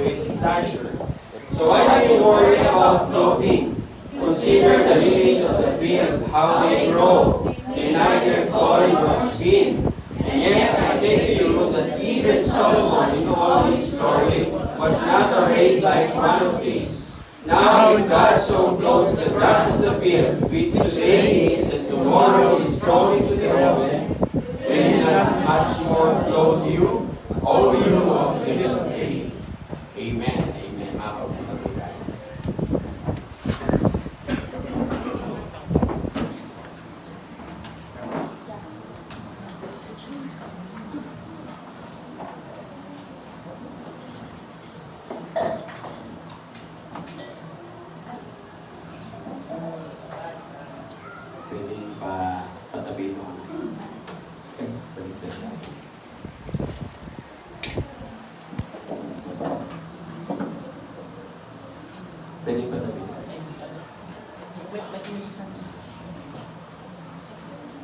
his stature. So why do you worry about clothing? Consider the lilies of the field, how they grow. They neither toil nor spin. And yet I say to you that even Solomon in all his glory was not arrayed like one of these. Now if God so clothes the grass of the field, which today is and tomorrow is thrown into the oven, will He not much more clothe you, O you of little faith? Amen. Amen. Mapapagod tayo. Pwede pa patabi mo. Okay, balik tayo. Pwede patabi mo.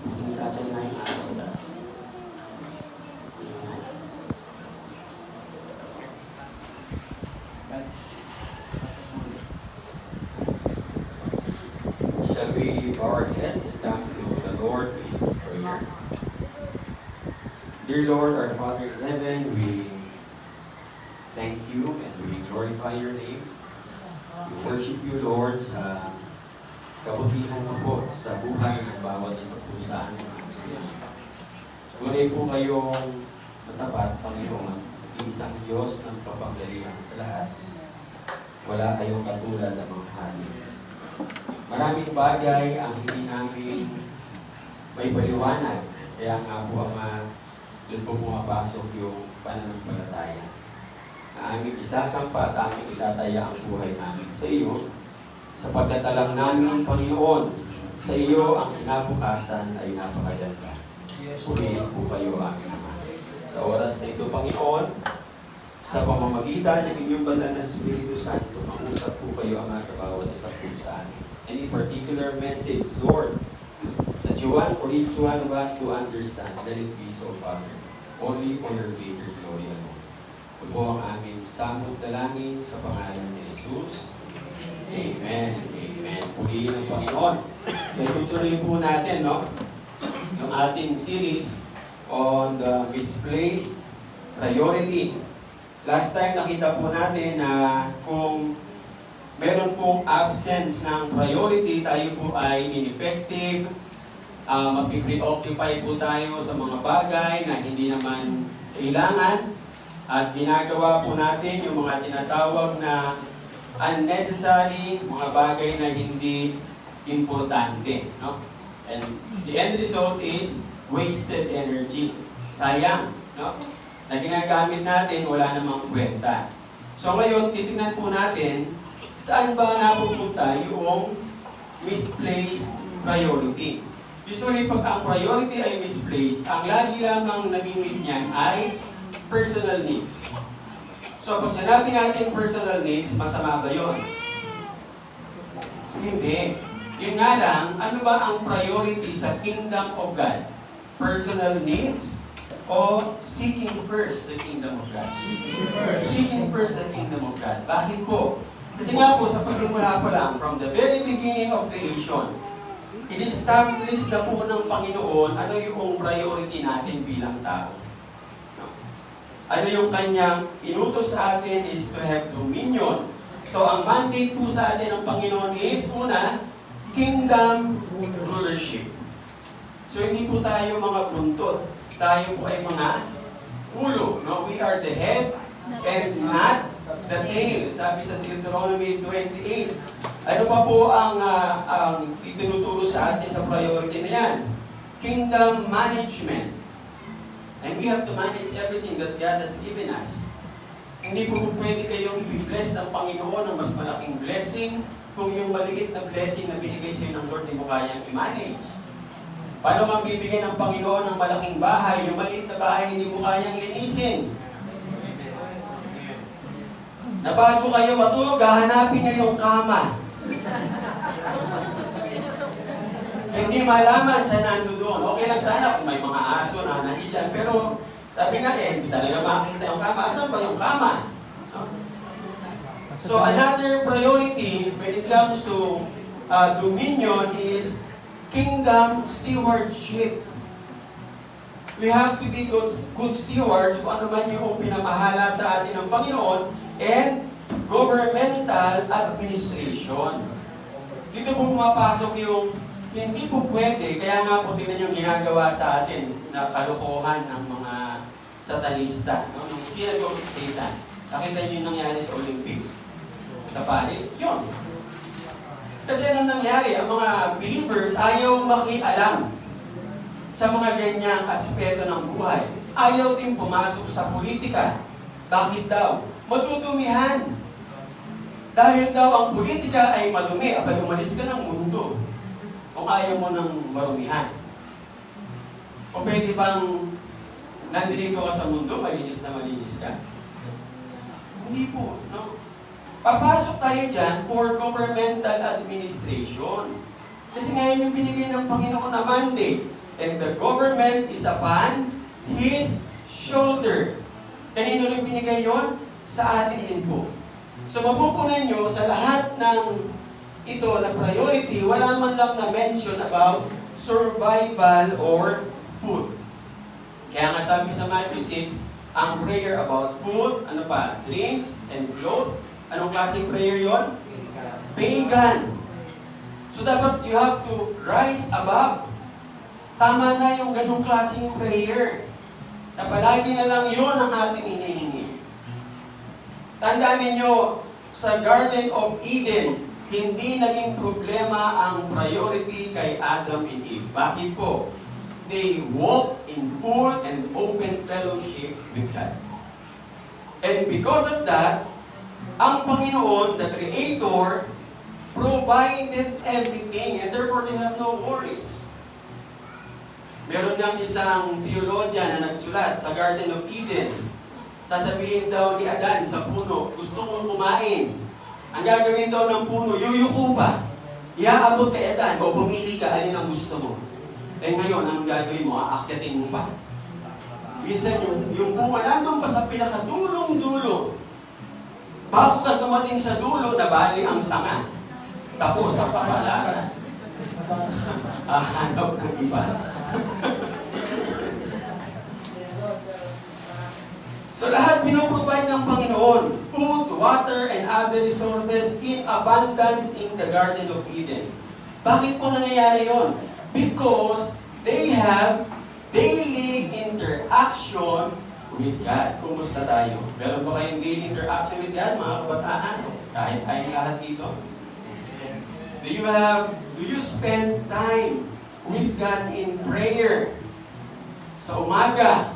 Hindi katay na yung araw na. Shall we bow our heads and come to the Lord in prayer? Dear Lord, our Father in heaven, we thank you and we glorify your name. We worship you, Lord, sa kabutihan mo po sa buhay ng bawat isa po sa amin. Tunay po kayong matapat, Panginoon, isang Diyos ng kapangyarihan sa lahat. Wala kayong katulad ng mga hari. Maraming bagay ang hindi namin may paliwanag. Kaya nga po doon po pumapasok yung pananampalataya. Na aming isasampa at aming itataya ang buhay namin sa iyo. Sapagkat alam namin, Panginoon, sa iyo ang kinabukasan ay napakaganda. Purihin po kayo aming Ama. Sa oras na ito, Panginoon, sa pamamagitan ng inyong banal na Espiritu Santo, mangusap po kayo, Ama, sa bawat isa po sa amin. Any particular message, Lord, that you want for each one of us to understand, let it be so, Father. Only for your greater glory alone. Ito po ang aming samot dalangin sa pangalan ni Jesus. Amen. Amen. Purihin ang Panginoon. So, tutuloy po natin, no? Yung ating series on the misplaced priority. Last time nakita po natin na kung meron pong absence ng priority, tayo po ay ineffective, mag-preoccupy po tayo sa mga bagay na hindi naman kailangan, at ginagawa po natin yung mga tinatawag na unnecessary, mga bagay na hindi importante. No? And the end result is wasted energy. Sayang. No? Na ginagamit natin, wala namang kwenta. So ngayon, titingnan po natin, saan ba napupunta yung misplaced priority? Usually, pag ang priority ay misplaced, ang lagi lamang namimit niyan ay personal needs. So, pag sinabi natin personal needs, masama ba yun? Hindi. Yun nga lang, ano ba ang priority sa kingdom of God? Personal needs o seeking first the kingdom of God? Seeking first the kingdom of God. Bakit po? Kasi nga po, sa pasimula pa lang, from the very beginning of creation, in-establish na po ng Panginoon ano yung priority natin bilang tao. Ano yung kanyang inutos sa atin is to have dominion. So, ang mandate po sa atin ng Panginoon is, una, kingdom rulership. So, hindi po tayo mga buntot. Tayo po ay mga ulo. No? We are the head and not the tail. Sabi sa Deuteronomy 28. Ano pa po ang itinuturo sa atin sa priority na yan? Kingdom management. And we have to manage everything that God has given us. Hindi po pwede kayong i-bless ng Panginoon ng mas malaking blessing kung yung maliit na blessing na binigay sa iyo ng Lord hindi mo kayang i-manage. Paano kang bibigyan ng Panginoon ng malaking bahay, yung maliit na bahay hindi mo kayang linisin? Na bago kayo matulog, hahanapin niyo yung kama. Hindi malaman sa nando doon. Okay lang sana kung may mga aso na nandiyan. Pero sabi nga hindi talaga makikita yung kama. Asan ba yung kama? No? So another priority when it comes to dominion is kingdom stewardship. We have to be good stewards kung ano man yung pinamahala sa atin ng Panginoon and governmental administration. Dito po pumapasok yung hindi po pwede, kaya nga po tingnan yung ginagawa sa atin na kalokohan ng mga satanista. No? Nung synagogue of Satan, nakita niyo yung nangyari sa Olympics, sa Paris, yun. Kasi anong nangyari? Ang mga believers ayaw makialam sa mga ganyang aspeto ng buhay. Ayaw din pumasok sa politika. Bakit daw? Madudumihan. Dahil daw ang politika ay madumi, abay umalis ka ng mundo kung ayaw mo ng marumihan. O pwede bang nandito ka sa mundo, malinis na malinis ka? Hindi po, no? Papasok tayo dyan for governmental administration. Kasi ngayon yung binigay ng Panginoon na mandate. And the government is upon His shoulder. Kanino rin binigay yon? Sa atin din po. So mapupunan nyo sa lahat ng ito na priority, wala man lang na mention about survival or food. Kaya nga sabi sa Matthew 6, ang prayer about food, ano pa? Drinks and clothes. Anong klaseng prayer yon? Pagan. So dapat you have to rise above. Tama na yung ganung klaseng prayer. Na palagi na lang yun ang ating hinihingi. Tandaan ninyo, sa Garden of Eden, hindi naging problema ang priority kay Adam and Eve. Bakit po? They walk in full and open fellowship with God. And because of that, ang Panginoon, the Creator, provided everything and therefore they have no worries. Meron niyang isang theologian na nagsulat sa Garden of Eden. Sasabihin daw ni Adan sa puno, gusto kong kumain. Ang gagawin daw ng puno, yuyuko pa. Iaabot kay Adan, o bumili ka, alin ang gusto mo. Eh ngayon, ang gagawin mo, aakyatin mo pa. Minsan yung bunga nandun pa sa pinakadulong-dulo. Bago ka dumating sa dulo, nabali ang sanga. Tapos sa kapalaran. Hanap ng iba. So lahat pinoprovide ng Panginoon. Food, water, and other resources in abundance in the Garden of Eden. Bakit po nangyayari yon? Because they have daily interaction with God. Kumusta tayo? Meron ba kayong daily interaction with God, mga kabataan? Kahit tayong lahat dito. Do you spend time with God in prayer? Sa umaga.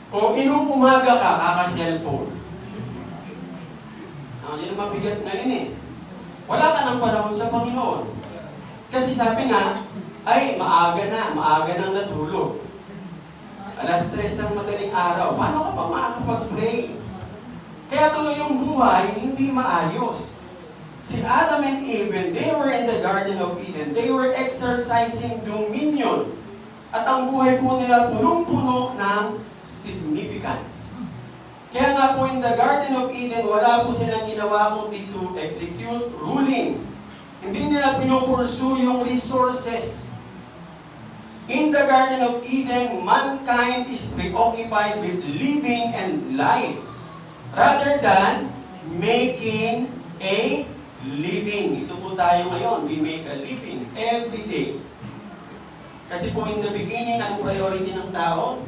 O inuumaga ka, kaka-cellphone. Yun ang mabigat ngayon eh. Wala ka ng panahon sa Panginoon. Kasi sabi nga, ay maaga nang natulog. Alas 3 ng madaling araw, paano ka pa makakapag-pray? Kaya tuloy yung buhay, hindi maayos. Si Adam and Eve, when they were in the Garden of Eden, they were exercising dominion. At ang buhay po nila punong-puno ng significance. Kaya nga po in the Garden of Eden, wala po silang ginawa kundi to execute ruling. Hindi nila pinupursue yung resources. In the Garden of Eden, mankind is preoccupied with living and life rather than making a living. Ito po tayo ngayon. We make a living every day. Kasi po in the beginning, anong priority ng tao?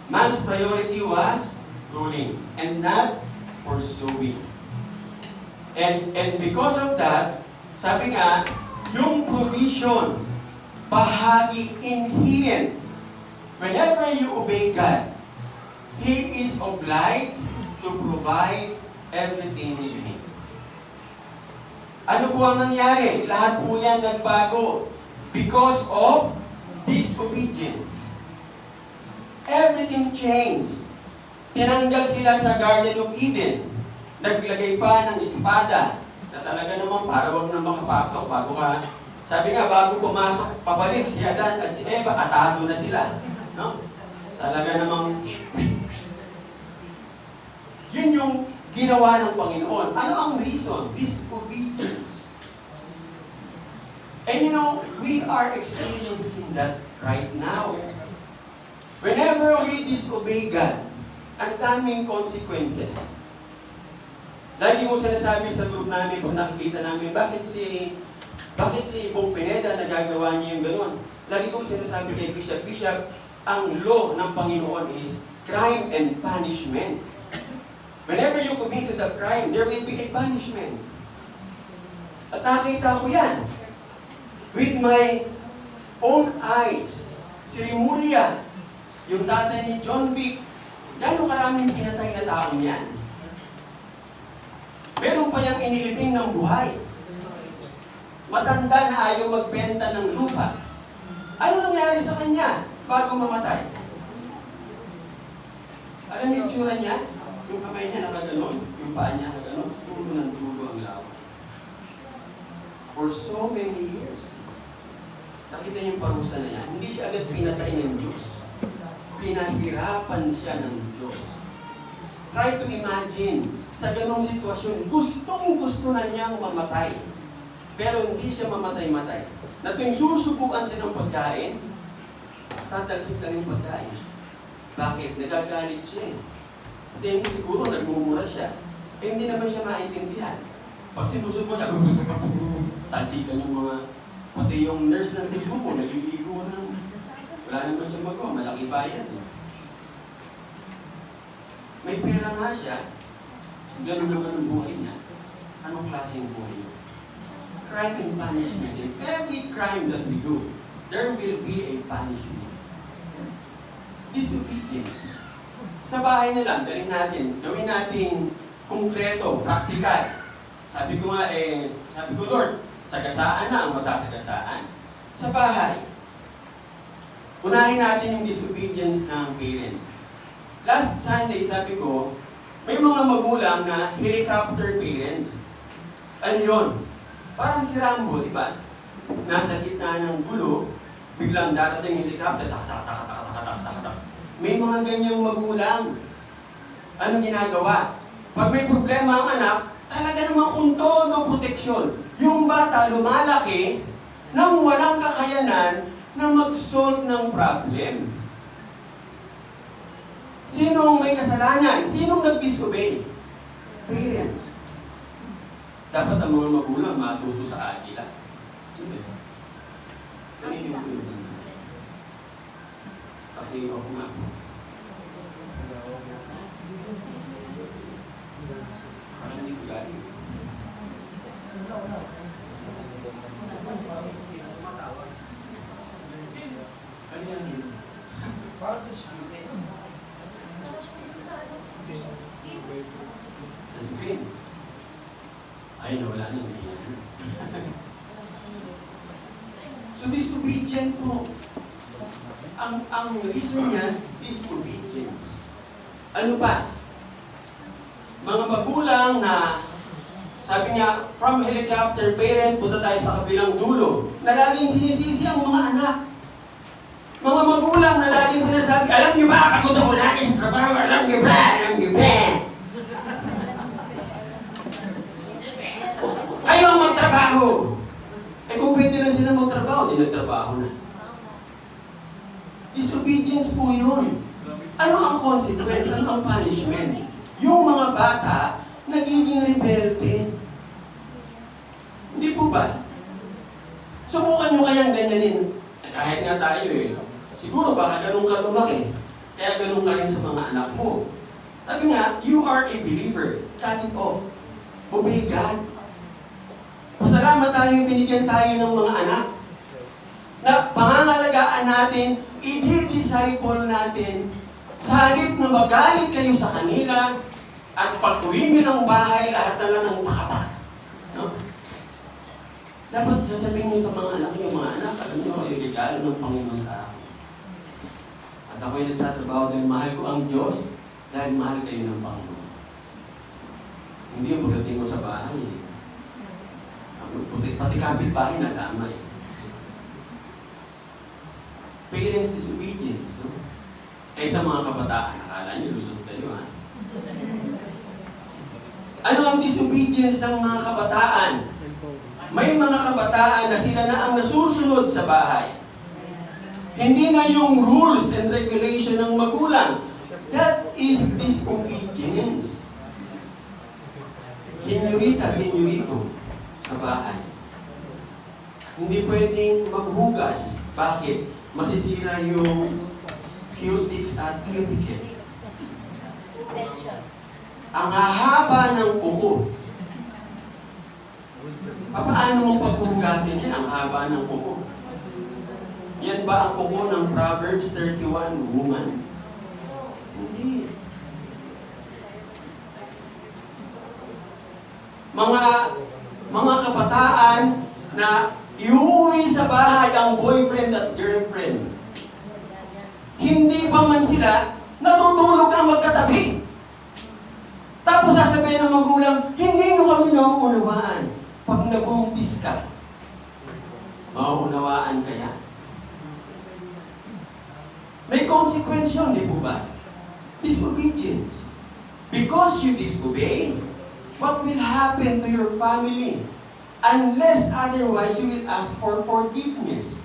Man's priority was ruling and not pursuing. And because of that, sabi nga, yung provision, bahagi inherent. Whenever you obey God, He is obliged to provide everything you need. Ano po ang nangyari? Lahat po yan nagbago because of disobedience. Everything changed. Tinanggal sila sa Garden of Eden. Naglagay pa ng espada na talaga naman para wag na makapasok bago ka. Sabi nga, bago pumasok, pabalik si Adan at si Eva, atado na sila. No? Talaga namang ginawa ng Panginoon. Ano ang reason? Disobedience. And you know, we are experiencing that right now. Whenever we disobey God, ang daming consequences. Lagi ko sinasabi sa group namin, pag nakikita namin, bakit si Bong Pineda nagagawa niya yung gano'n? Lagi ko sinasabi kay Bishop, ang law ng Panginoon is crime and punishment. Whenever you committed a crime, there will be a punishment. At nakita ko yan. With my own eyes. Si Rimulya, yung tatay ni John Vic, gano'ng karaming pinatay na tao niyan. Meron pa yung inilibing ng buhay. Matanda na ayaw magbenta ng lupa. Ano nangyari sa kanya bago mamatay? Alam niyo yung tsura niya? Yung kamay niya nakaganon, yung paa niya nakaganon, tulo ng tulo ang lawa. For so many years. Nakita niyo yung parusa na yan. Hindi siya agad pinatay ng Diyos. Pinahirapan siya ng Diyos. Try to imagine, sa ganong sitwasyon, gustong-gusto na niyang mamatay. Pero hindi siya mamatay-matay. Na tuwing susubukan siya ng pagkain, tatalsik lang yung pagkain. Bakit? Nagagalit siya eh. Sa tingin ko siguro, nagmumura siya. Eh hindi naman siya maintindihan. Pag sinusubok siya, talsikan yung mga, pati yung nurse ng susubo, naliligo na. Wala naman siya magawa, malaki bayan eh. May pera nga siya, gano'n naman ang buhay niya. Anong klaseng buhay niya? Crime and punishment. In every crime that we do, there will be a punishment. Disobedience. Sa bahay na lang, dalhin natin, gawin natin konkreto, practical. Sabi ko nga, Lord, sagasaan na ang masasagasaan. Sa bahay, unahin natin yung disobedience ng parents. Last Sunday, sabi ko, may mga magulang na helicopter parents. Ano yun? Parang si Rambo, di ba? Nasa gitna ng gulo, biglang darating helicopter, tak. May mga ganyang magulang. Anong ginagawa? Pag may problema ang anak, talaga naman kung todo proteksyon. Yung bata lumalaki nang walang kakayanan na mag-solve ng problem. Sinong may kasalanan? Sinong nag-disobey? Parents. Dapat ang mga magulang matuto sa agila. Kanino ko yun? Kasi ako nga. Parang hindi ko galing. Ano yan yun? Sa screen. Ay, nawala na yan. So, disobedient po. Ang reason niya, disobedience. Ano pa? Mga magulang na, sabi niya, from helicopter parent, punta tayo sa kabilang dulo, na laging sinisisi ang mga anak. Mga magulang na laging sinasabi, alam niyo ba, pagod ako lagi sa trabaho, alam niyo ba? Ayaw magtrabaho. Eh kung pwede na sila magtrabaho, di nagtrabaho na. Disobedience po yun. Ano ang consequence? Ano ang punishment? Yung mga bata, nagiging rebelde. Hindi po ba? Subukan nyo kayang ganyanin. Kahit nga tayo eh. Siguro baka ganun ka lumaki. Kaya ganun ka rin sa mga anak mo. Sabi nga, you are a believer. Cut it off. Obey God. Pasalamat tayo, binigyan tayo ng mga anak na pangangalagaan natin, i-disciple natin, sa halip na magalit kayo sa kanila at pag-uwi nyo ng bahay, lahat na lang ng takatak. No? Dapat sasabihin nyo sa mga anak nyo, mga anak, alam nyo, ay regalo ng Panginoon sa akin. At ako'y nagtatrabaho dahil mahal ko ang Diyos, dahil mahal kayo ng Panginoon. Hindi yung pagdating mo sa bahay. Pati kapit-bahay na tama eh. Parents disobedience. No? Eh sa mga kabataan, akala nyo lusot kayo ha. Ano ang disobedience ng mga kabataan? May mga kabataan na sila na ang nasusunod sa bahay. Hindi na yung rules and regulation ng magulang. That is disobedience. Senyorita, senyorito, sa bahay. Hindi pwedeng maghugas. Bakit? Masisira yung cutics at cuticle. Ang hahaba ng kuko. Paano mong paghugasin yan? Ang haba ng kuko. Yan ba ang kuko ng Proverbs 31, woman? Hindi. Mga kabataan na iuwi sa bahay ang boyfriend at girlfriend. Hindi pa man sila natutulog na magkatabi. Tapos sasabihin ng magulang, hindi mo kami nauunawaan. Pag nabuntis ka, mauunawaan kaya? May consequence yun, di po ba? Disobedience. Because you disobey, what will happen to your family? Unless otherwise, you will ask for forgiveness.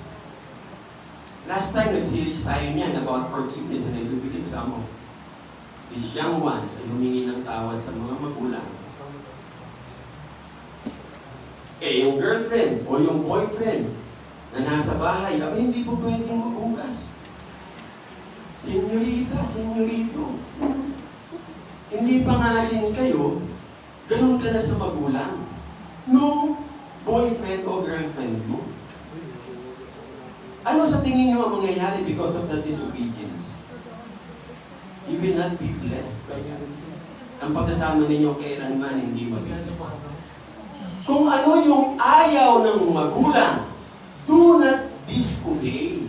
Last time, nag-series tayo niyan about forgiveness and I do believe some of these young ones ay humingi ng tawad sa mga magulang. Yung girlfriend o yung boyfriend na nasa bahay, hindi po pwedeng maghugas. Senyorita, senyorito, hindi pa nga rin kayo, ganun ka na sa magulang. No boyfriend o girlfriend mo. Ano sa tingin nyo ang mangyayari because of that disobedience? You will not be blessed. Ang pagsasama ninyo kailanman hindi mag-bless. Kung ano yung ayaw ng magulang, do not disobey.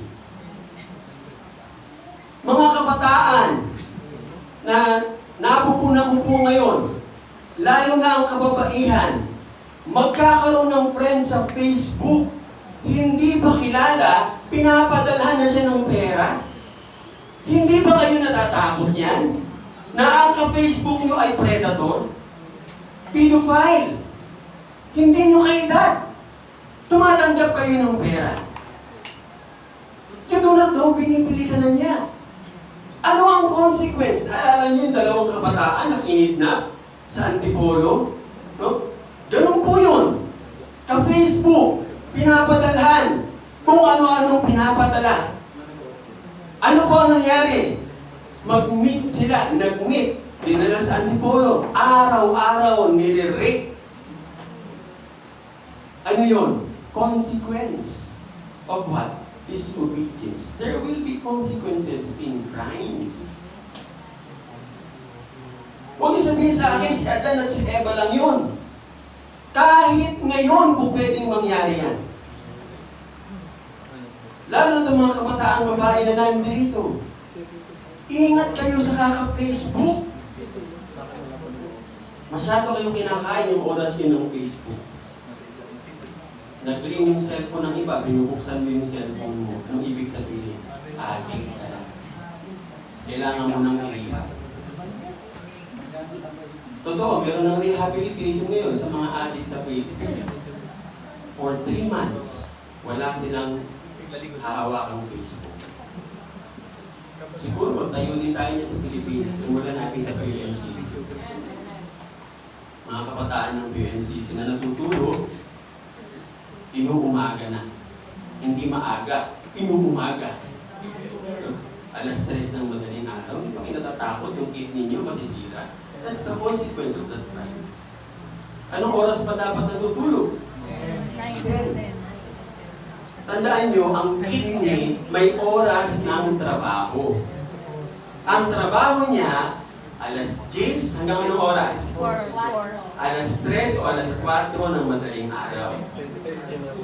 Mga kabataan na napupunan ko po ngayon, lalo na ang kababaihan, magkakaroon ng friends sa Facebook, hindi ba kilala, pinapadalhan na siya ng pera? Hindi ba kayo natatakot yan? Na ang ka-Facebook nyo ay predator? Pedophile? Hindi nyo kaedad. Tumatanggap kayo ng pera. You do not know, binibili ka na niya. Ano ang consequence? Naalala nyo yung dalawang kabataan na kinidnap sa Antipolo? No? Ganun po yun. Ka-Facebook, pinapadalhan. Kung ano-anong pinapadala. Ano po ang nangyari? Mag-meet sila. Nag-meet. Dinala sa Antipolo. Araw-araw nire-rape. Ano yun? Consequence of what? Disobedience. There will be consequences in crimes. Huwag niyo sabihin sa akin, si Adan at si Eva lang yun. Kahit ngayon po pwedeng mangyari yan. Lalo na itong mga kabataang babae na nandito. Ingat kayo sa kaka-Facebook. Masyado kayong kinakain yung oras nyo ng Facebook. Nag-ring yung cellphone ng iba, binubuksan mo yung cellphone mo. Anong ibig sabihin? Addict ka na. Kailangan mo ng rehab. Totoo, meron ng rehabilitation ngayon sa mga addict sa Facebook. For 3 months, wala silang hahawakang Facebook. Siguro magtayo din tayo niya sa Pilipinas. Simulan natin sa PNCC. Mga kabataan ng PNCC na natutulog, inuumaga na. Hindi maaga, inuumaga. Alas 3 ng madaling araw, hindi pa kayo natatakot yung kidney niyo masisira. That's the consequence of that crime. Anong oras pa dapat natutulog? 10. Tandaan nyo, ang kidney may oras ng trabaho. Ang trabaho niya, alas 10 hanggang anong oras? 4. Alas 3 o alas 4 ng madaling araw.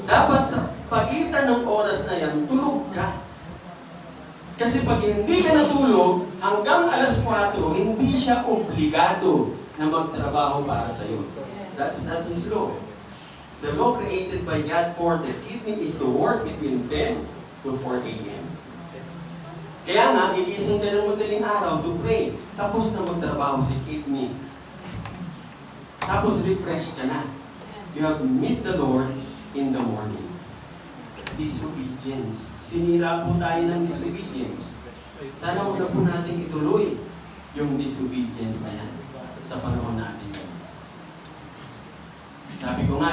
Dapat sa pagitan ng oras na yan, tulog ka. Kasi pag hindi ka natulog, hanggang alas 4, hindi siya obligado na magtrabaho para sa iyo. That's not His law. The law created by God for the kidney is to work between 10 to 4 a.m. Kaya nga, gigising ka ng madaling araw to pray. Tapos na magtrabaho si kidney. Tapos refresh ka na. You have meet the Lord in the morning. Disobedience. Sinira po tayo ng disobedience. Sana huwag na po natin ituloy yung disobedience na yan sa panahon natin. Sabi ko nga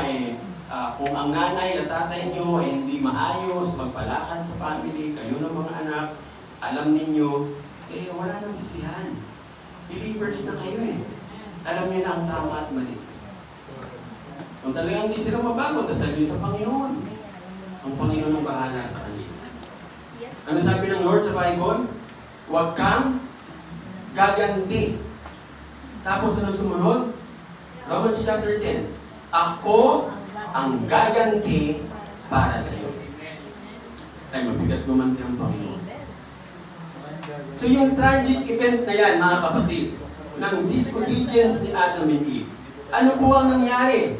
kung ang nanay at tatay nyo ay hindi maayos, magpalakad sa family, kayo ng mga anak, alam ninyo, wala nang sisihan. Believers na kayo Alam niyo na ang tama at mali. Kung talagang hindi sila mabago, dasal nyo sa Panginoon. Ang Panginoon ang bahala sa kanila. Ano sabi ng Lord sa Bible? Huwag kang gaganti. Tapos ano sumunod? Romans chapter 10. Ako ang gaganti para sa iyo. Ay, mabigat gumanti ang Panginoon. So yung tragic event na yan, mga kapatid, ng disobedience ni Adam and Eve, ano po ang nangyari?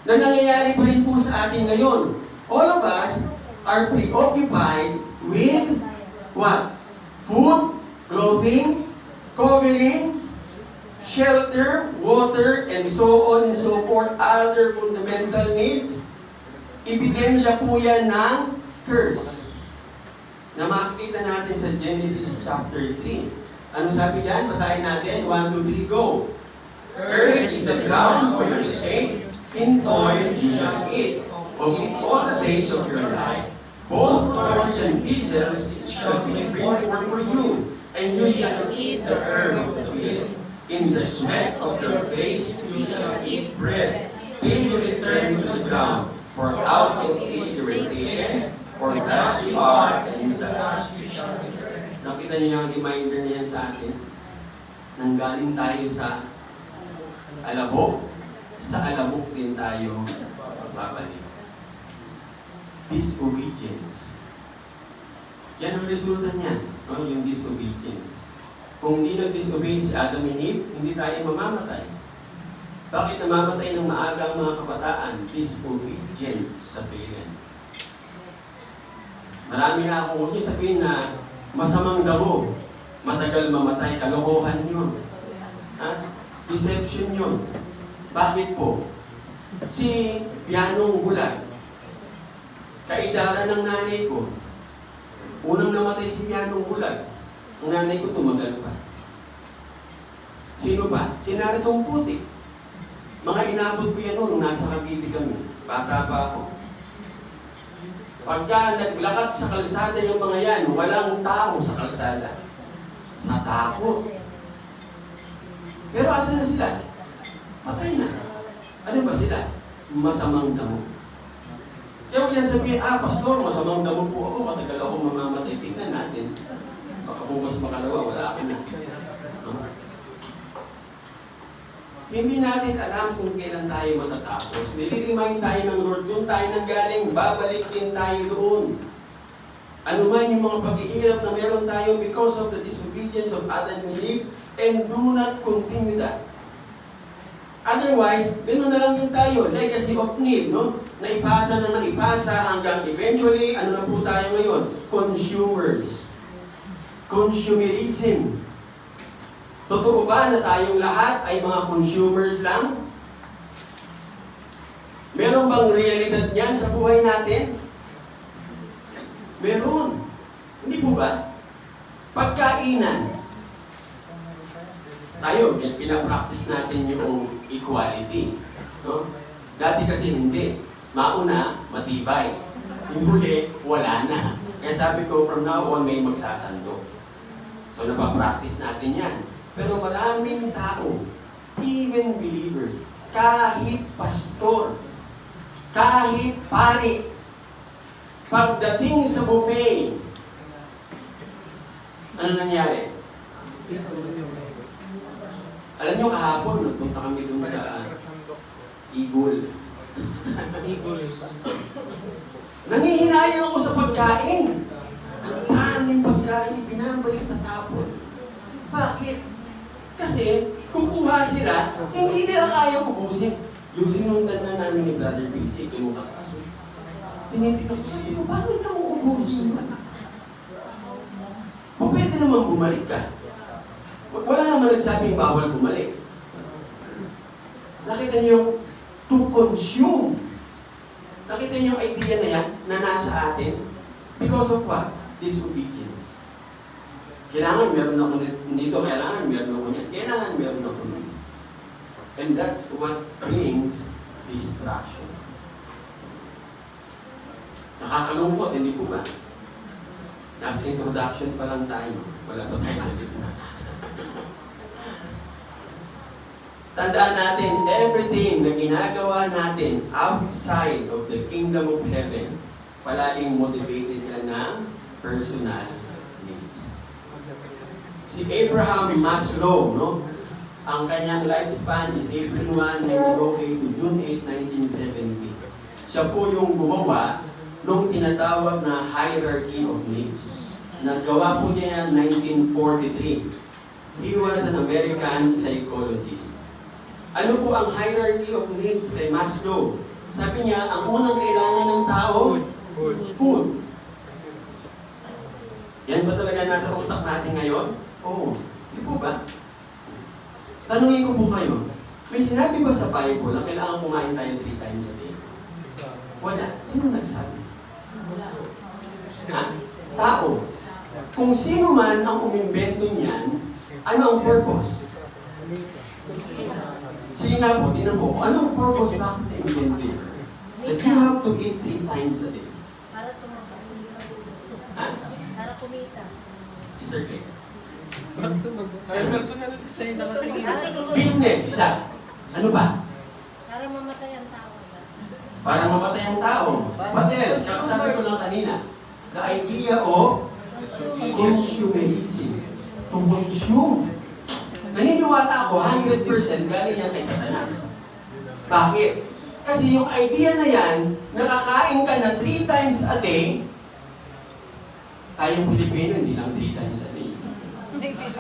Na nangyayari pa rin po sa atin ngayon. All of us are preoccupied with what? Food, clothing, covering, shelter, water, and so on and so forth, other fundamental needs. Ebidensya po yan ng curse na makikita natin sa Genesis chapter 3. Ano sabi diyan? Basahin natin. 1, 2, 3, go! Cursed is the ground for your sake, in toil you shall eat, of it all the days of your life. Both thorns and thistles shall be bring forth for you, and you shall eat the herb of the field. In the sweat of your face you shall eat bread, till you return to the ground, for out of it you were taken, for dust you are, and to the dust you shall return. Nakita niyo yung reminder niya sa atin? Nanggaling tayo sa alabok, sa alabok din tayo babalik. Disobedience. Yan ang resulta niyan, yung disobedience. Kung hindi nag-disobey si Adam and Eve, hindi tayo mamamatay. Bakit namamatay ng maaga ang mga kabataan? Disobedience sa parent. Marami na akong huwag niyo sabihin na masamang damo, matagal mamatay, kalokohan yun. Deception yun. Bakit po? Si Pianong Bulag, kaidaran ng nanay ko, unang namatay si Pianong Bulag, ang nanay ko tumagal pa. Sino pa? Si Naritong Putik. Mga inabot ko yan nung nasa Cavite kami. Bata pa ako. Pagka naglakad sa kalsada yung mga yan, walang tao sa kalsada. Sa takot. Pero asan na sila? Patay na. Ano ba sila? Masamang damo. Kaya huwag niya sabihin, pastor, masamang damo po ako, matagal ako mamamatay. Tingnan natin. Baka bukas makalawa, wala akin na. Hindi natin alam kung kailan tayo matatapos. Niliremind tayo ng Lord, doon tayo nanggaling, babalik din tayo doon. Ano man yung mga paghihirap na meron tayo because of the disobedience of Adam and Eve, and do not continue that. Otherwise, gano'n na lang din tayo, legacy of need, no? Naipasa na naipasa hanggang eventually, ano na po tayo ngayon? Consumers. Consumerism. Totoo ba na tayong lahat ay mga consumers lang? Meron bang realidad niyan sa buhay natin? Meron. Hindi po ba? Pagkainan. Tayo, pinapractice natin yung equality. No? Dati kasi hindi. Mauna, matibay. Yung huli, wala na. Kaya sabi ko, from now on, may magsasando. So, napapractice natin yan. Pero maraming tao, even believers, kahit pastor, kahit pari, pagdating sa buffet, ano nangyari? Alam niyo kahapon, nagpunta kami dun sa Eagle. Nangihinayang ako sa pagkain. Ang daming pagkain, binabalik na tapon. Bakit? Kasi, kukuha sila, hindi nila kaya ubusin. Yung sinundan na namin ni Brother PJ, yung kakaso. Tinitignan ko sabi ko, paano na uubusin? Kung pwede naman bumalik ka. Wala naman nagsabing bawal bumalik. Nakita niyo yung to consume. Nakita niyo yung idea na yan na nasa atin? Because of what? Disobedience. Kailangan meron ako nito, kailangan meron ako niyan, kailangan meron ako nito. And that's what brings distraction. Nakakalungkot, hindi po ba? Nasa introduction pa lang tayo. Wala pa tayo sa gitna. Tandaan natin, everything na ginagawa natin outside of the kingdom of heaven, palaging motivated yan ng personal needs. Si Abraham Maslow, no? Ang kanyang lifespan is April 1, 1908 to June 8, 1970. Siya po yung gumawa nung tinatawag na hierarchy of needs. Nagawa po niya yan 1943. He was an American psychologist. Ano po ang hierarchy of needs kay Maslow? Sabi niya, ang unang kailangan ng tao, food. Yan ba talaga nasa utak natin ngayon? Oo. Di po ba? Tanungin ko po kayo, may sinabi ba sa Bible na kailangan kumain tayo 3 times a day? Wala. Sino nagsabi? Ha? Tao. Kung sino man ang umimbento niyan, ano ang purpose? Sige nga po, tinan po. Anong purpose bakit na-invento yan? That you have to eat 3 times a day. Para tumaba. Ha? Para kumita. Mr. Clay. Personal say na Business, isa. Ano ba? Para mamatay ang tao. Para mamatay ang tao. What else? Kakasabi ko lang kanina. The idea of consumerism. To consume. Naniniwala ako, 100% galing yan kay Satanas. Bakit? Kasi yung idea na yan, nakakain ka na 3 times a day, tayong Pilipino, hindi lang 3 times a day.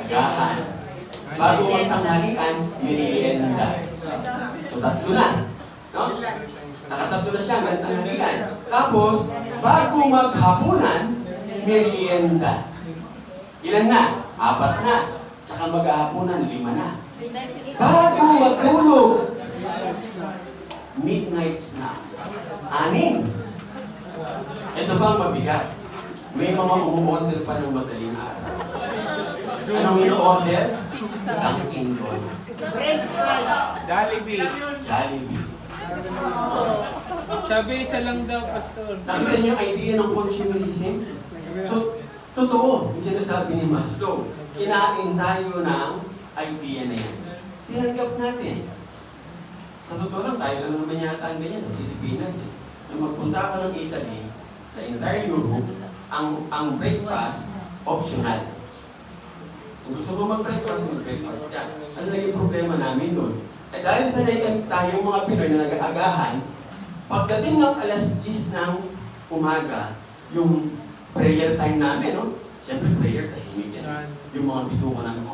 Agahan. Bago ang tanghalian, merienda. So, 3 na. No? Nakatatlo na siya, hanggang tanghalian. Tapos, bago maghapunan, merienda. Ilan na? 4 na. Tsaka maghahapunan, 5 na. Bago matulog, midnight snacks. 6. Ito bang mabigat? May mga umu-order pa ng madaling araw. Anong i-order? Dunkin' Donuts. Jollibee. Jollibee. Sabi, isa lang daw, Pastor. Nakita niyo yung idea ng consumerism? So, totoo, yung sinasabi ni Maslow, kinain tayo ng idea na yan. Tinanggap natin. Sa totoo lang, tayo lang naman yata ang ganyan sa Pilipinas. Nung magpunta ako ng Italy, sa entire Europe, ang breakfast, optional. Kung gusto mo mag-breakfast ka. Ano naging problema namin doon? Eh dahil sanay tayong mga Pinoy na nag-aagahan, pagdating ng alas 10 ng umaga, yung prayer time namin, no? Siyempre prayer, tahimik yan. Yung mga bituka namin,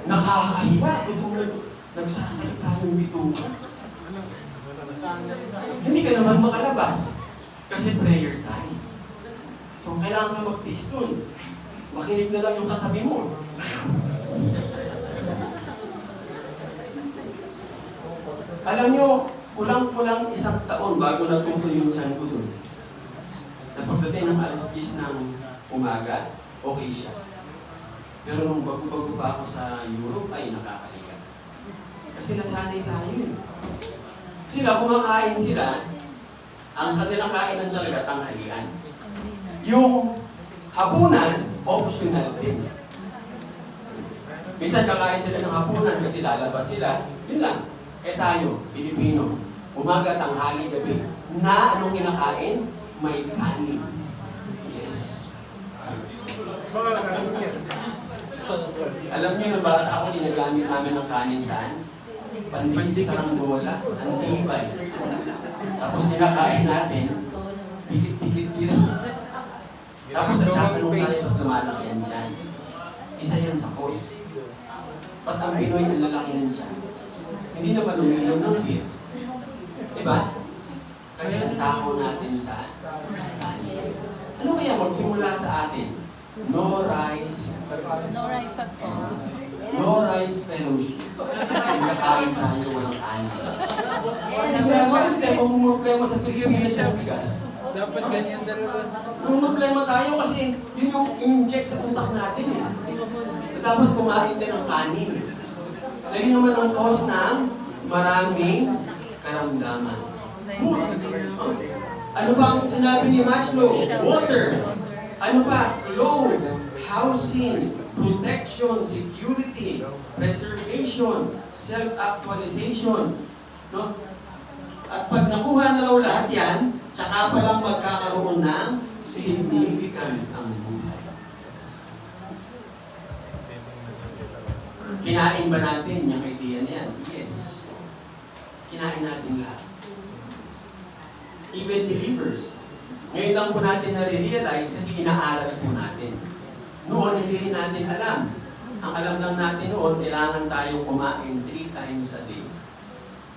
nakakahiya. Nagsasalita yung bituka. Hindi ka naman makalabas. Kasi prayer time. So, kailangan ka mag-taste nun. Makinig na lang yung katabi mo. Alam nyo, kulang-kulang 1 taon bago natuto yung tiyan ko dun. Na pagdating ng alas 10 ng umaga, okay siya. Pero nung bago-bago pa ako sa Europe, ay nakakahiya. Kasi nasanay tayo yun. Sila, kumakain sila, ang kanilang kainan talaga tanghalian. Yung hapunan, optional din. Minsan kakain sila ng hapunan kasi lalabas sila. Yun lang. Eh tayo, Pilipino, umaga, tanghali, gabi. Na anong kinakain? May kanin. Yes. Alam niyo na ba, ako ginagamit namin ng kanin saan? Pandikit sa bola, ang tibay. Tapos kinakain natin, pikit-pikit dito. Tapos nagtatanong tayo sa lumalaki yan siya. Isa yan sa course. Ba't ang Pinoy ang lalaki ng siya? Hindi naman uminom ng beer. Diba? Kasi ang tao natin sa kanin. Ano kaya magsimula sa atin? No rice. No rice at all. No rice fellowship. Kakain tayo walang kanin. Kasi Yes. bakit kung problema sa Pilipinas ng bigas? Dapat ganyan dalawa. Kung problema tayo kasi yun yung in-inject sa utak natin eh. Dapat kumain ka ng kanin. Ayun naman ang cause ng maraming karamdaman. Food. Ano ba ang sinabi ni Maslow? Water. Ano pa? Clothes, housing, protection, security, preservation, self-actualization. No? At pag nakuha na raw lahat yan, tsaka pa lang magkakaroon ng significance ang buhay. Kinain ba natin yung idea niyan? Yes. Kinain natin lahat. Even believers. Ngayon lang po natin nare-realize kasi inaaral po natin. Noon hindi rin natin alam. Ang alam lang natin noon, kailangan tayong kumain 3 times a day.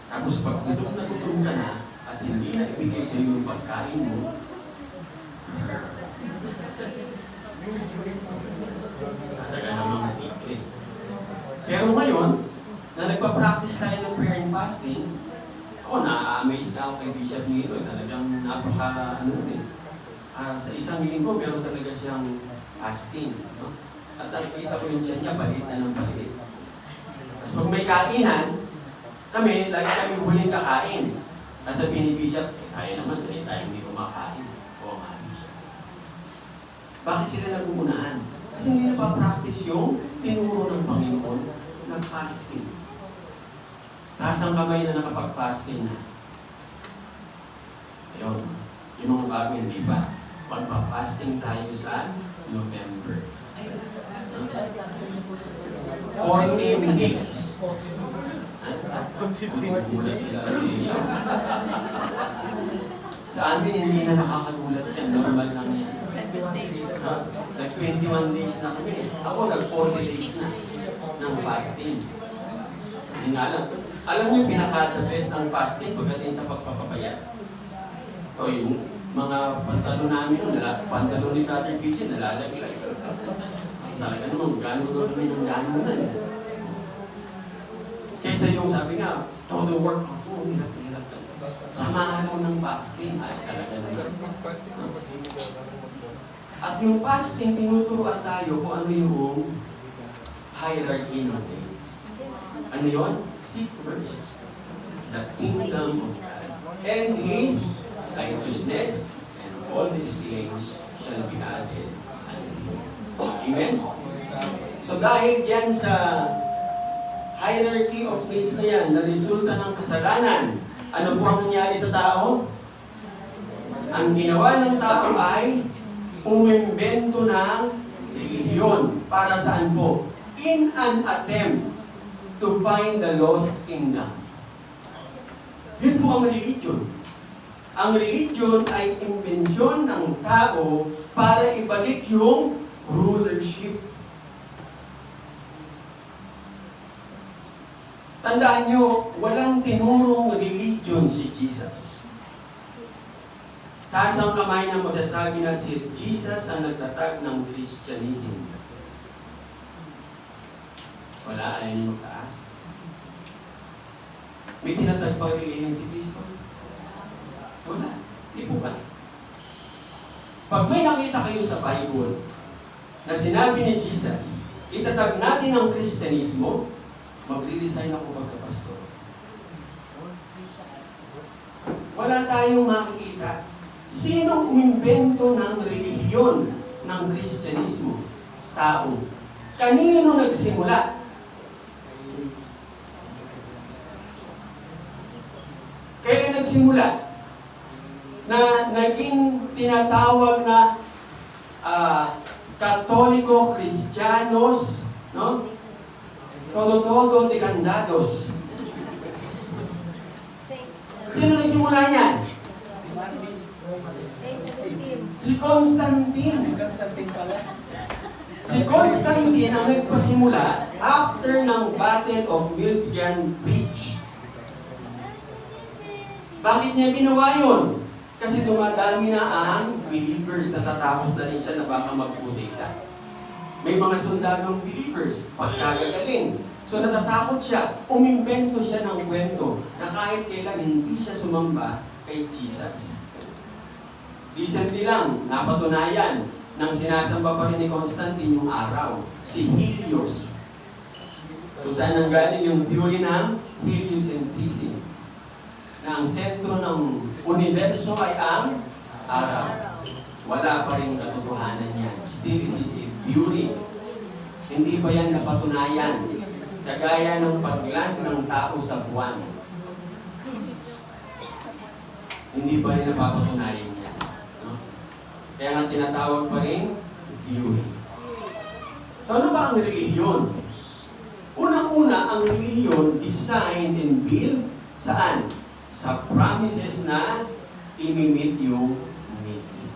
Tapos pag gutom na gutom ka na at hindi na ibigay sa iyo yung pagkain mo, talaga namang matikli. Pero ngayon, na nagpa-practice tayo ng prayer and fasting, ako na-amaze na ako kay Bishop Nilo. Talagang sa isang linggo, meron talaga siyang fasting. No? At nakikita ko yung siya niya, palit na ng palit. Tapos pag may kainan, lagi kami huling kakain. Tapos sabihin ni Bishop, tayo naman, sanay tayo hindi kumakain. Oo nga, Bishop. Bakit sila nag-uunahan? Kasi hindi na pa-practice yung tinuro ng Panginoon na fasting. Nasang kamay na nakapag-fasting na. Ayun, yung mga bago hindi pa. Magpa-fasting tayo sa November. 14 days. Gulat sila. Sa amin, hindi na nakakagulat yan. Normal lang yan. 7 days. Nag-21 days na kami. Ako, nag-40 days na ng fasting. Hindi nga alam. Alam niyo, pinaka-the best ng fasting pagdating sa pagpapapayat. O yung mga pantalon namin, pantalon ni Brother Peter, nalalaglag. Talaga naman, gano'n kami ng gano'n na. Kaysa yung sabi nga, todo work ako, hirap-hirap. Samahan mo ng fasting, ay talaga naman. At yung fasting, tinuturuan tayo kung ano yung hierarchy ng days. Ano yun? Seek first the kingdom of God and His righteousness, and all these things shall be added unto you. Amen? So dahil yan sa hierarchy of needs na yan, na resulta ng kasalanan, ano po ang nangyari sa tao? Ang ginawa ng tao ay umimbento ng relihiyon. Para saan po? In an attempt to find the lost kingdom. Yun po ang religion. Ang religion ay imbensyon ng tao para ibalik yung rulership. Tandaan nyo, walang tinurong religion si Jesus. Taas ang kamay na magsasabi na si Jesus ang nagtatag ng Christianism. Wala, ayaw niyo magtaas. May tinatag pa relihiyon si Kristo? Wala. Di po ba? Pag may nakita kayo sa Bible na sinabi ni Jesus, itatag natin ang Kristyanismo, magre-resign ako pagkapastor. Wala tayong makikita. Sinong umimbento ng relihiyon ng Kristyanismo? Tao. Kanino nagsimula? Kailan nagsimula? Na naging tinatawag na Katoliko, Kristiyanos, no? Todo de Candados. Sino nagsimula niyan? Si Constantine. Si Constantine ang nagpasimula after ng Battle of Milvian Bridge. Bakit niya ginawa yun? Kasi dumadami na ang believers na tatakot na rin siya na baka magkudeta. May mga sundalong believers, pagkagagaling. So natatakot siya, umimbento siya ng kwento na kahit kailan hindi siya sumamba kay Jesus. Recently lang, napatunayan ng sinasamba pa rin ni Constantine yung araw, si Helios. Kung saan nanggaling yung theory ng heliocentrism, na ang sentro ng universo ay ang araw. Wala pa rin katotohanan yan. Still, it is a theory. Hindi pa yan napatunayan. Kagaya ng pagland ng tao sa buwan. Hindi pa rin napapatunayan yan. No? Kaya nga tinatawag pa rin theory. So ano ba ang relihiyon? Unang-una, ang relihiyon designed and built saan? Sa promises na imimit yung needs.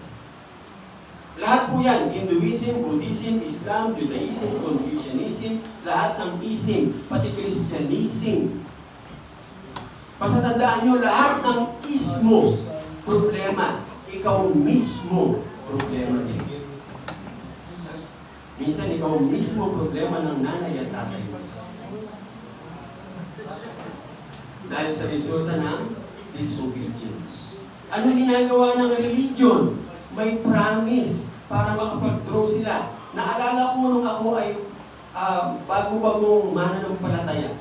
Lahat po yan, Hinduism, Buddhism, Islam, Judaism, Confucianism, lahat ng ism, pati Christianism. Basta tandaan nyo, lahat ng ismo, problema. Ikaw mismo, problema din. Minsan, ikaw mismo problema ng nanay at tatay. Dahil sa resulta ng disobedience. Ano ginagawa ng religion? May promise para makapag-draw sila. Naalala ko nung ako ay bago-bagong mananampalataya.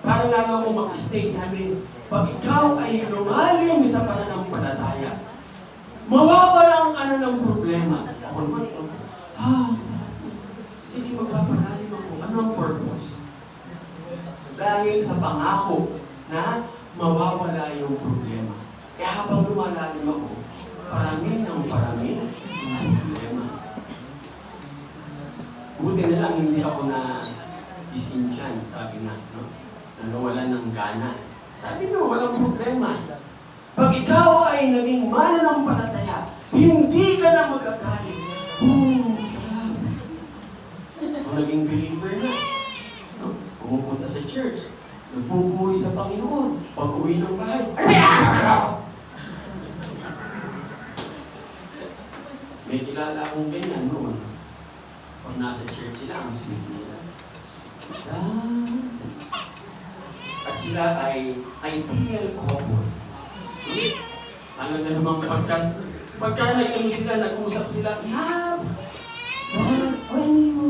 Para lang ako mag-stay, sabi, pag ikaw ay lumalim sa pananampalataya, mawawalang ano ng problema. Ako naman, sabi, sige magpapalalim ako. Ano ang purpose? Dahil sa pangako na mawawala yung problema. Kaya habang lumalalim ako, parami ng yung problema. Buti na lang hindi ako na disenchant, sabi na, no? Na nawalan ng gana. Sabi niyo, walang problema. Pag ikaw ay naging mananampalataya, hindi ka na magagalit. Sarap. Kung naging believer na, no? Pumupunta sa church, nagpupuri sa Panginoon, pag-uwi ng bahay, may kilala akong ganyan noon. Pag nasa church sila, ang sweet nila. At sila ay ideal couple. Ano na namang pagka nag-usap sila, love, when you,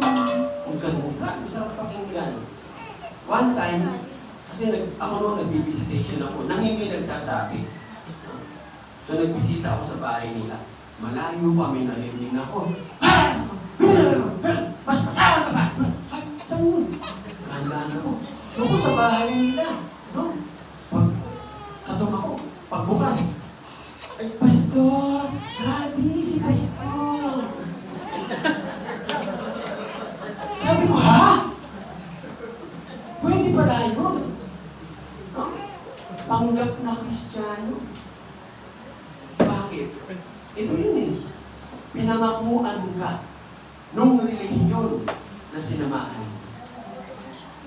ang ganda, masarap pakinggan. One time, kasi ako noon nag-visitation ako, nangingi nagsasabi. So nagbisita ako sa bahay nila. Malayo pa, may narinig ako. Mas masawan ka pa! Saan yun? Handaan ako. Ako sa bahay nila. No? Katong ako, pagbukas. Ay, Pastor! Sabi si Pastor! Sabi ko, ha? Pwede pala yun. No? Panggap na Kristiyano. Bakit? Ito yun eh. Pinangakuan ka nung relihiyon na sinamahan.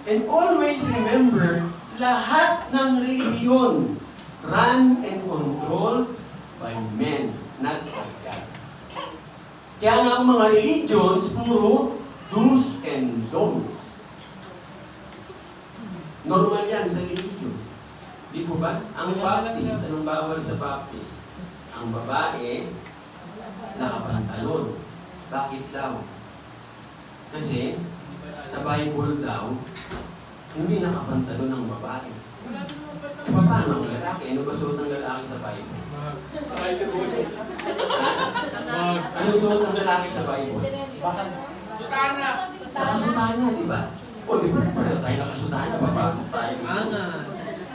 And always remember, lahat ng relihiyon run and controlled by men, not by God. Kaya nga ang mga religions, puro do's and don'ts. Normal yan sa religion. Di po ba? Ang Baptist, anong bawal sa Baptist? Ang babae, nakapantalon. Bakit daw? Kasi, sa Bible daw, hindi nakapantalon ng babae. E paano ang lalaki? Ano ba suot ng lalaki sa Bible? Ano suot ng lalaki sa Bible? Sutana! Nakasutana, di ba? O, di ba pareho tayo nakasutana? Papasok tayo. Angas!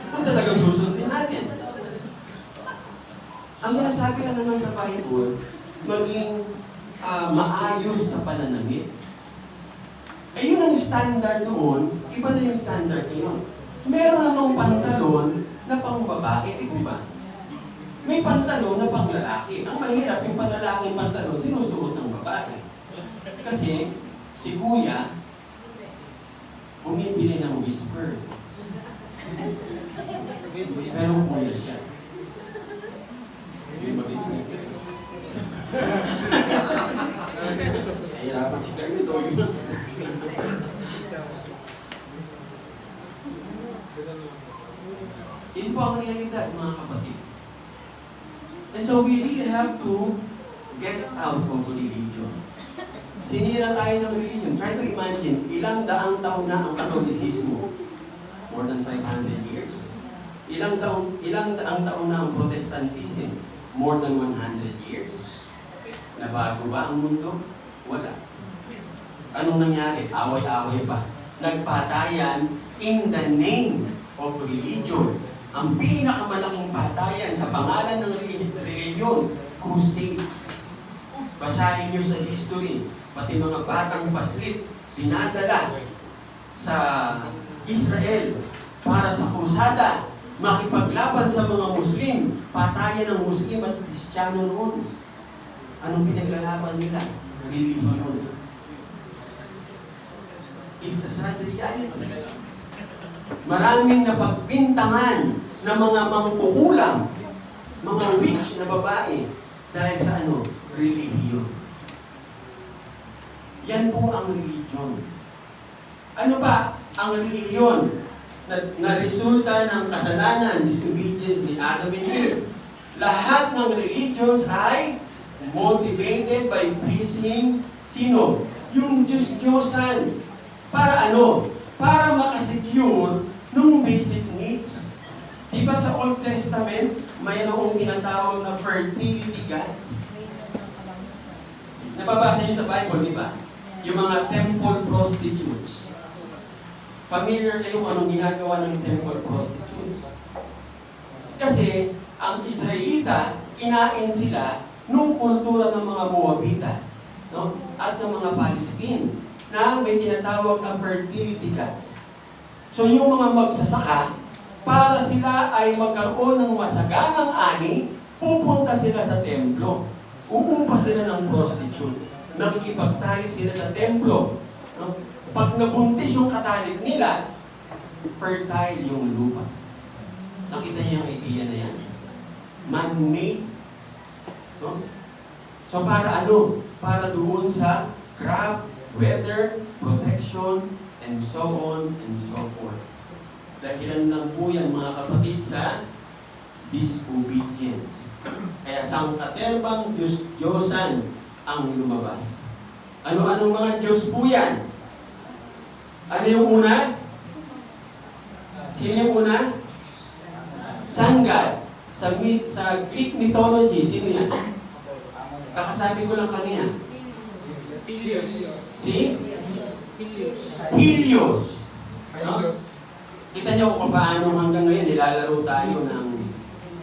Kung talagang susundin natin. Ang sinasabi na naman sa Bible, maging maayos sa pananamit. Eh yun ang standard noon, iba na yung standard ngayon. Meron namang pantalon na pang babae, di ba? May pantalon na pang lalaki. Ang mahirap, yung panlalaking pantalon, sinusuot ng babae. Kasi, si Kuya, bumibili ng whisper. Pero Kuya siya. Hindi ba ganito yun. Yun po ang realidad, mga kapatid. And so we really have to get out of religion. Sinira tayo ng religion. Try to imagine, ilang daang taon na ang Katolisismo? More than 500 years. Ilang daang taon na ang Protestantism? More than 100 years. Nabago ba ang mundo? Wala. Anong nangyari? Away-away pa. Nagpatayan in the name of religion. Ang pinakamalaking patayan sa pangalan ng religion, crusade. Basahin nyo sa history, pati mga batang paslit, dinadala sa Israel para sa krusada, makipaglaban sa mga Muslim, patayan ng Muslim at Kristiyano noon. Anong pinaglalaban nila? Religion. It's a sad reality. Maraming napagbintangan ng mga mangkukulam, mga witch na babae, dahil sa relihiyon. Yan po ang religion. Ano ba ang relihiyon na resulta ng kasalanan, disobedience ni Adam and Eve? Lahat ng religions ay motivated by pleasing sino? Yung Diyos-Diyosan. Para para makasecure nung basic needs. Diba sa Old Testament, mayroong tinatawag na fertility gods. Nababasa niyo sa Bible, di ba? Yung mga temple prostitutes. Familiar kayo kung anong ginagawa ng temple prostitutes? Kasi, ang Israelita, kinain sila nung kultura ng mga Moabita, no? At ng mga Palestine, na may tinatawag na fertility gods. So yung mga magsasaka, para sila ay magkaroon ng masaganang ani, pupunta sila sa templo. Uumpa sila ng prostitute. Nakikipagtalik sila sa templo. No? Pag nabuntis yung katalik nila, fertile yung lupa. Nakita niyo yung idea na yan? Man-made. No? So para Para doon sa crop, weather, protection, and so on and so forth. Dahilan lang po yan, mga kapatid, sa disobedience. Kaya sangkaterbang Diyos-Diyosan ang lumabas. Ano-anong mga Diyos po yan? Ano yung una? Sino yung una? Sun God. Sa Greek mythology, sino yan? Kakasabi ko lang kanina. Si? Helios. No? Kita niyo kung paano hanggang ngayon nilalaro tayo ng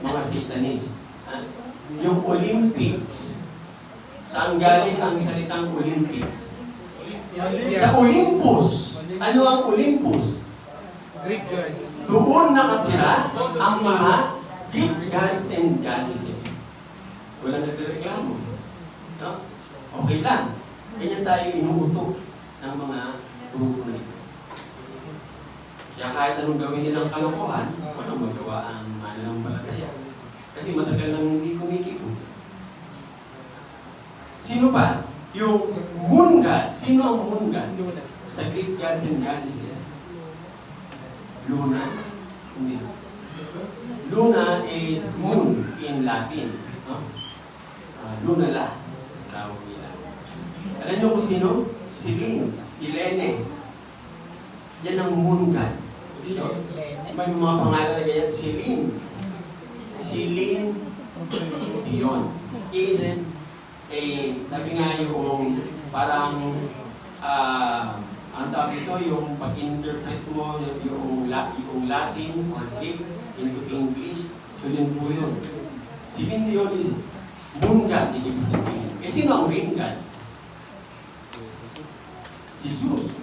mga Satanist. Yung Olympics. Saan galing ang salitang Olympics? Sa Olympus. Ano ang Olympus? Greek gods. Doon nakatira ang mga Greek gods and goddesses. Walang nagreklamo. No? Okay lang. Ganyan tayo inuuto ng mga grupo na ito. Kaya kahit anong gawin nilang kalokohan, walang magawa ang mananampalataya. Kasi matagal nang hindi kumikita. Sino pa? Yung moon god. Sino ang moon god? Sa Greek gods and goddesses. Luna? Hindi. Luna is moon in Latin. No? Lunala. Tawag nila. Alam niyo kung sino? Silene. Yan ang moon god. May mga pangalan na ganyan. Silene Dion. Is sabi nga yung parang ang tawag ito, yung pag-interpret mo yung Latin or Greek into English. So yun po yun. Silene Dion is moon god, ibig sabihin. Eh sino ang rain god? Si Zeus.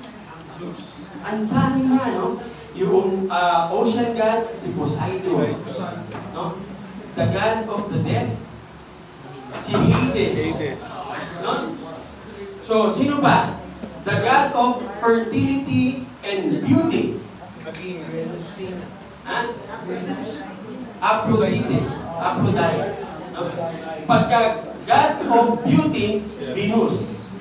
Ang dami nga, no? Yung ocean god, si Poseidon. No? The god of the death, si Hades. No? So, sino ba? The god of fertility and beauty. Ha? Aphrodite. No? Pagka god of beauty, Venus.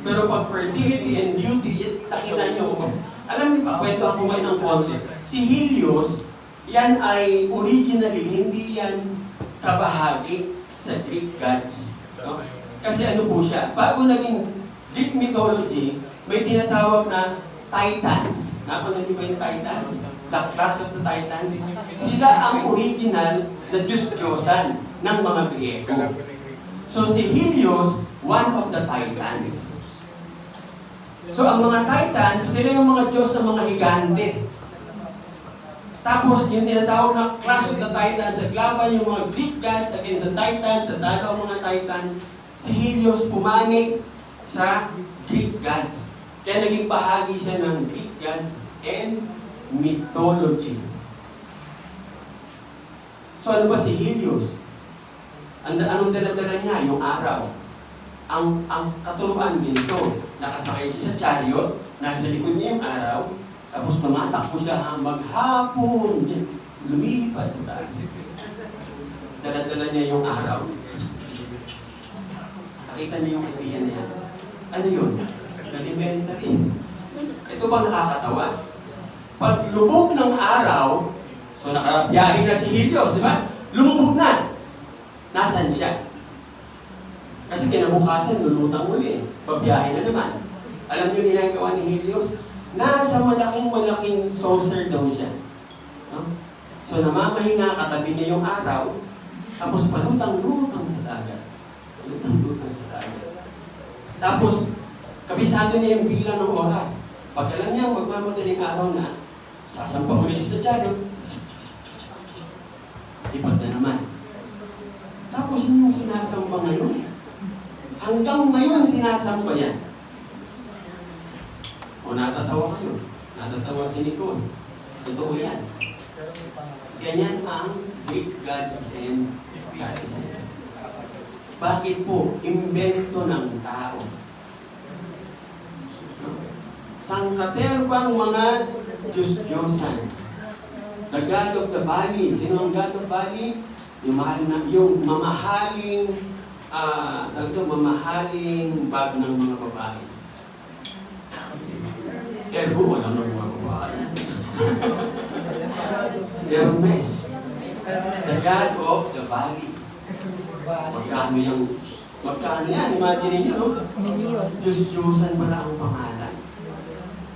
Pero pag fertility and beauty, takita nyo ko. Alam niyo ba, kwento ako kayo ng konti. Si Helios, yan ay originally, hindi yan kabahagi sa Greek gods. No? Kasi ano po siya, bago naging Greek mythology, may tinatawag na Titans. Napanood niyo ba yung Titans? The Clash of the Titans. Sila ang original na Diyos-Diyosan ng mga Griego. So si Helios, one of the Titans. So ang mga Titans, sila yung mga Diyos ng mga higante. Tapos yung tinatawag na Clash of the Titans, naglaban yung mga Greek gods against the Titans, sa dalaw mga Titans. Si Helios pumanik sa Greek gods. Kaya naging bahagi siya ng Greek gods and mythology. So ano ba si Helios? Anong dala-dala niya? Yung araw. Ang katuruan nito, nakasakay siya sa chariot, nasa likod niya yung araw, tapos tumatakbo siya maghapon. Lumilipad sa taas. Dala-dala niya yung araw. Nakita niyo yung idea na yan. Ano yun? Elementary. Ito ba nakakatawa? Pag lubog ng araw, so nakabiyahe na si Helios, di ba? Lumubog na. Nasaan siya? Kasi kinabukasan, lulutang uli. Pabiyahe na naman. Alam niyo ginagawa ni Helios? Nasa malaking saucer daw siya. No? So namamahinga, katabi niya yung araw, tapos palutang-lutang sa dagat. Palutang-lutang sa dagat. Tapos, kabisado niya yung bilang ng oras. Pag alam niya, magmamadaling araw na, sasampa ulit siya sa chariot, ipad na naman. Tapos yun yung sinasamba ngayon. Hanggang ngayon sinasamba yan. O natatawa kayo. Natatawa si Nicole. Totoo yan. Ganyan ang Greek gods and goddesses. Bakit po? Imbento ng tao. Sangkaterbang mga Diyos-Diyosan. The God of the Valley. Sino ang God of Valley? Yung mamahaling mamahaling bag ng mga babae. Wala ng mga babae. Hermes. The God of the Valley. Magkano yan? Imagine niyo, no? Diyos-Diyosan pala ang pangalan.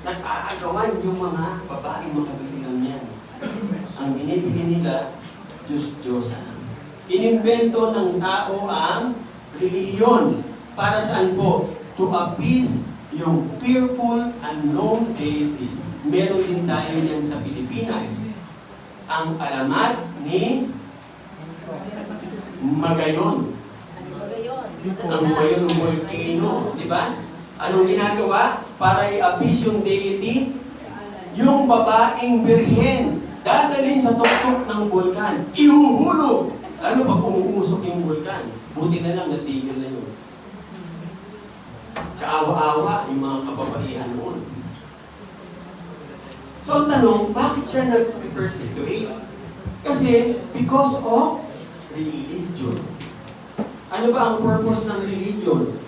Nag-aagawan yung mga babaeng makabilang yan. Ang binibili nila, Diyos-Diyosan. Inimbento ng tao ang relihiyon. Para saan po? To appease yung fearful, unknown deities. Meron din tayo yan sa Pilipinas. Ang alamat ni Magayon. Ang Magayon volcano. Di ba? Anong ginagawa? Para i-appease yung deity, yung babaeng birhen, dadalhin sa tuktok ng bulkan. Ihuhulog! Lalo pag umuusok yung bulkan, buti na lang natigil na yun. Kaawa-awa yung mga kababaihan noon. So ang tanong, bakit siya nag-perpetuate? Kasi because of religion. Ano ba ang purpose ng religion?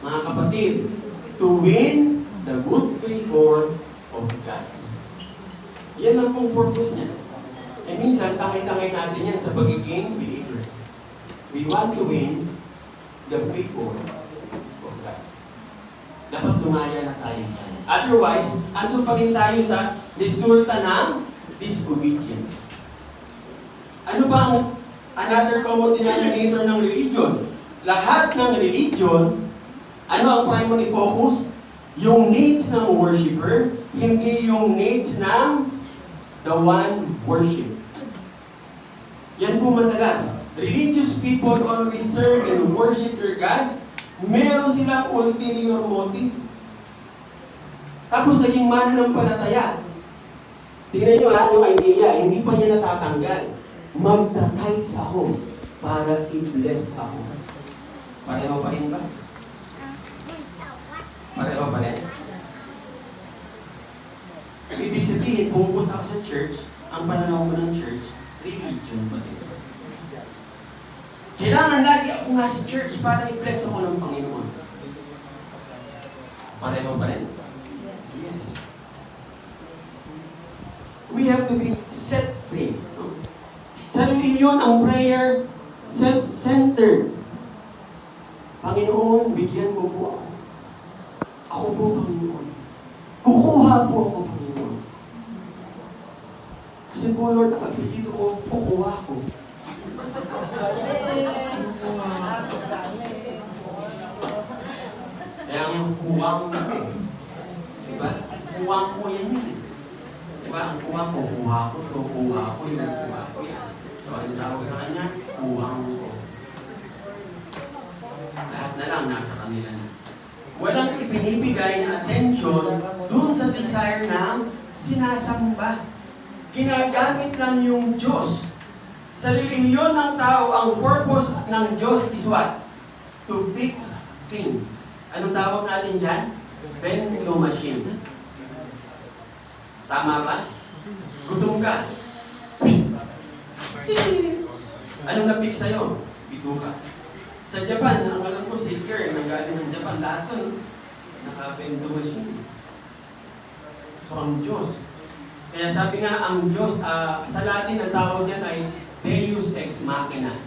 Mga kapatid, to win the good favor of God. Yan ang pong purpose niya. Eh minsan, tangay-tangay natin yan sa pagiging believer. We want to win the favor of God. Dapat lumaya na tayo. Otherwise, andun pa rin tayo sa resulta ng disobedience. Ano ba ang another common denominator ng religion? Lahat ng religion, ano ang primary focus? Yung needs ng worshiper, hindi yung needs ng the one worship. Yan po madalas. Religious people always serve and worship their gods. Meron silang ulterior motive. Tapos naging mananampalataya. Tingnan nyo yung idea, hindi pa niya natatanggal. Magta-tithes ako para i-bless ako. Pareho pa rin ba? Pareho pa rin? Ibig sabihin, pumunta ka sa church, ang pananaw mo ng church, religion pa rin. Kailangan lagi ako nga sa church para i-bless ako ng Panginoon. Pareho pa rin? Yes. We have to be set free. No? Sa relihiyon, ang prayer, self-centered. Panginoon, bigyan mo po ako. Ako po, Panginoon. Kukuha po ako, Panginoon. Kasi po, Lord, ang apelido ko, kukuha ko. Kaya yung kuwang ko. Diba? Kuwang ko yan yun. Diba? Ang kuwang ko, kuha ko to, kuha ko yun, kuha ko yan. So, ang tawag sa kanya, kuwang ko. Lahat na lang nasa kanila na. Walang ibinibigay na attention dun sa desire ng sinasamba. Ginagamit lang yung Diyos. Sa relihiyon ng tao, ang purpose ng Diyos is what? To fix things. Anong tawag natin dyan? Vending machine. Tama ba? Gutom ka. Anong na-fix sa'yo? Bito ka. Sa Japan, ang alam ko, Seeker, nanggaling ng Japan, lahat ito, naka-vending machine. So, ang Diyos. Kaya sabi nga, ang Diyos, sa Latin, ang tawag niyan ay Deus Ex Machina.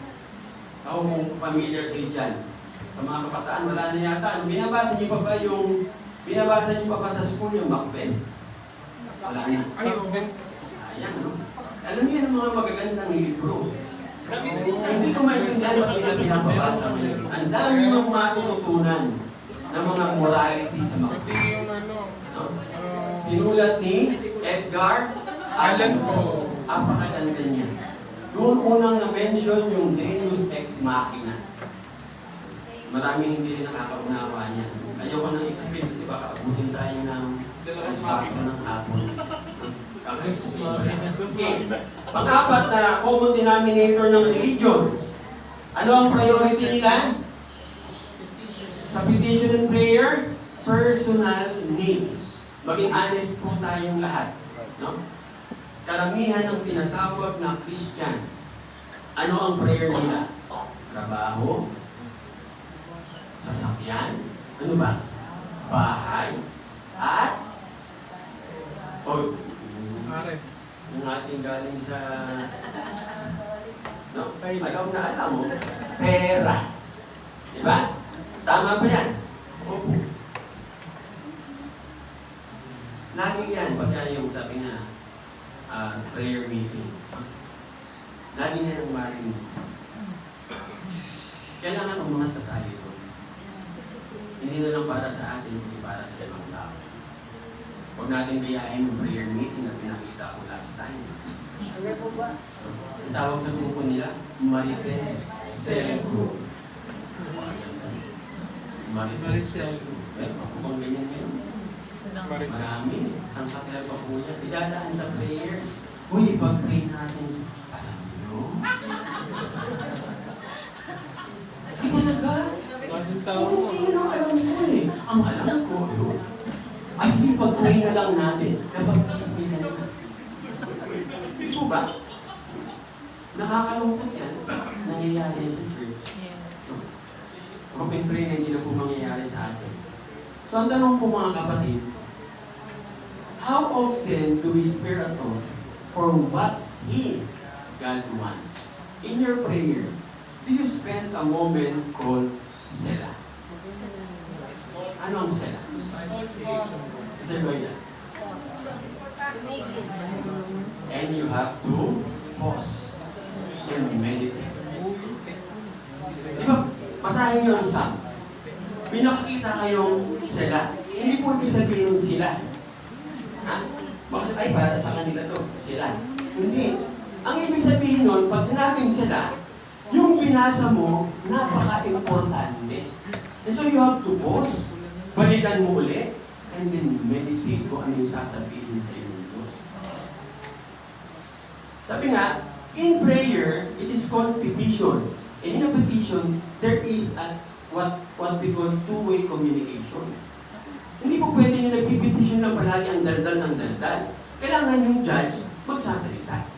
Ako kung familiar kayo dyan. Sa mga kabataan, wala na yata. Binabasa niyo pa ba sa school yung Macbeth? Wala na. Ayan, no? Alam niyo yung mga magagandang libro. Hindi ko maintindihan pag pinapabasa mo. Ang dami ng matututunan ng mga morality sa Macbeth. No? Sinulat ni Edgar Allan Poe. Apakaganda niya. Doon unang na-mention yung Deus Ex Machina. Maraming hindi rin nakakaunawa niya. Ayoko nang explain kasi baka abutin tayo ng aspecto ng hapon. Okay. Pang-apat na common denominator ng religion. Ano ang priority nila? Sa petition and prayer, personal needs. Maging honest po tayong lahat. No? Karamihan ng tinatawag na Christian. Ano ang prayer nila? Trabaho, sasakyan, ano ba? Bahay, at yung ating galing sa alam na alam mo, pera. Diba? Tama ba yan? Opo. Lagi yan, pagka yung sabi nga, prayer meeting. Lagi na yung marinig. Kailangan umangat na tayo doon. Hindi na lang para sa atin, hindi para sa ibang tao. Huwag natin gayahin yung prayer meeting na pinakita ko last time. So, ang tawag sa grupo nila, Marites Cell Group. Marites Cell Group. Ako bang ganyan ngayon? Marami. Saan sa kaya pa po yan? Idadaan sa prayer. Uy, pag-pray natin. Alam nyo? Ay, talaga? Hindi na alam ko eh. Ang alam ko, ay sige, pag-pray na lang natin. Napag-chismisan na. Ito ba? Nakakalungkot yan. Nangyayari yan sa church. Open pray na hindi na po mangyayari sa atin. So, ang tanong po mga kapatid, how often do we spare at all for what God wants? In your prayer, do you spend a moment called Selah? Ano ang Selah? Sir Loida. And you have to pause and meditate. Diba? Basahin niyo ang Psalm. Pinakikita kayong Selah. Hindi po ibig sabihin sila. Ha? Bakit ay para sa kanila to? Sila. Hindi. Ang ibig sabihin nun, pag sinabing sila, yung binasa mo, napaka-importante. And so you have to pause, balikan mo ulit, and then meditate kung ano yung sasabihin sa iyong Diyos. Sabi nga, in prayer, it is called petition. And in a petition, there is what we call two-way communication. Hindi po pwede nyo nag-petition ng palagi ang daldal ng daldal. Kailangan yung judge magsasalita.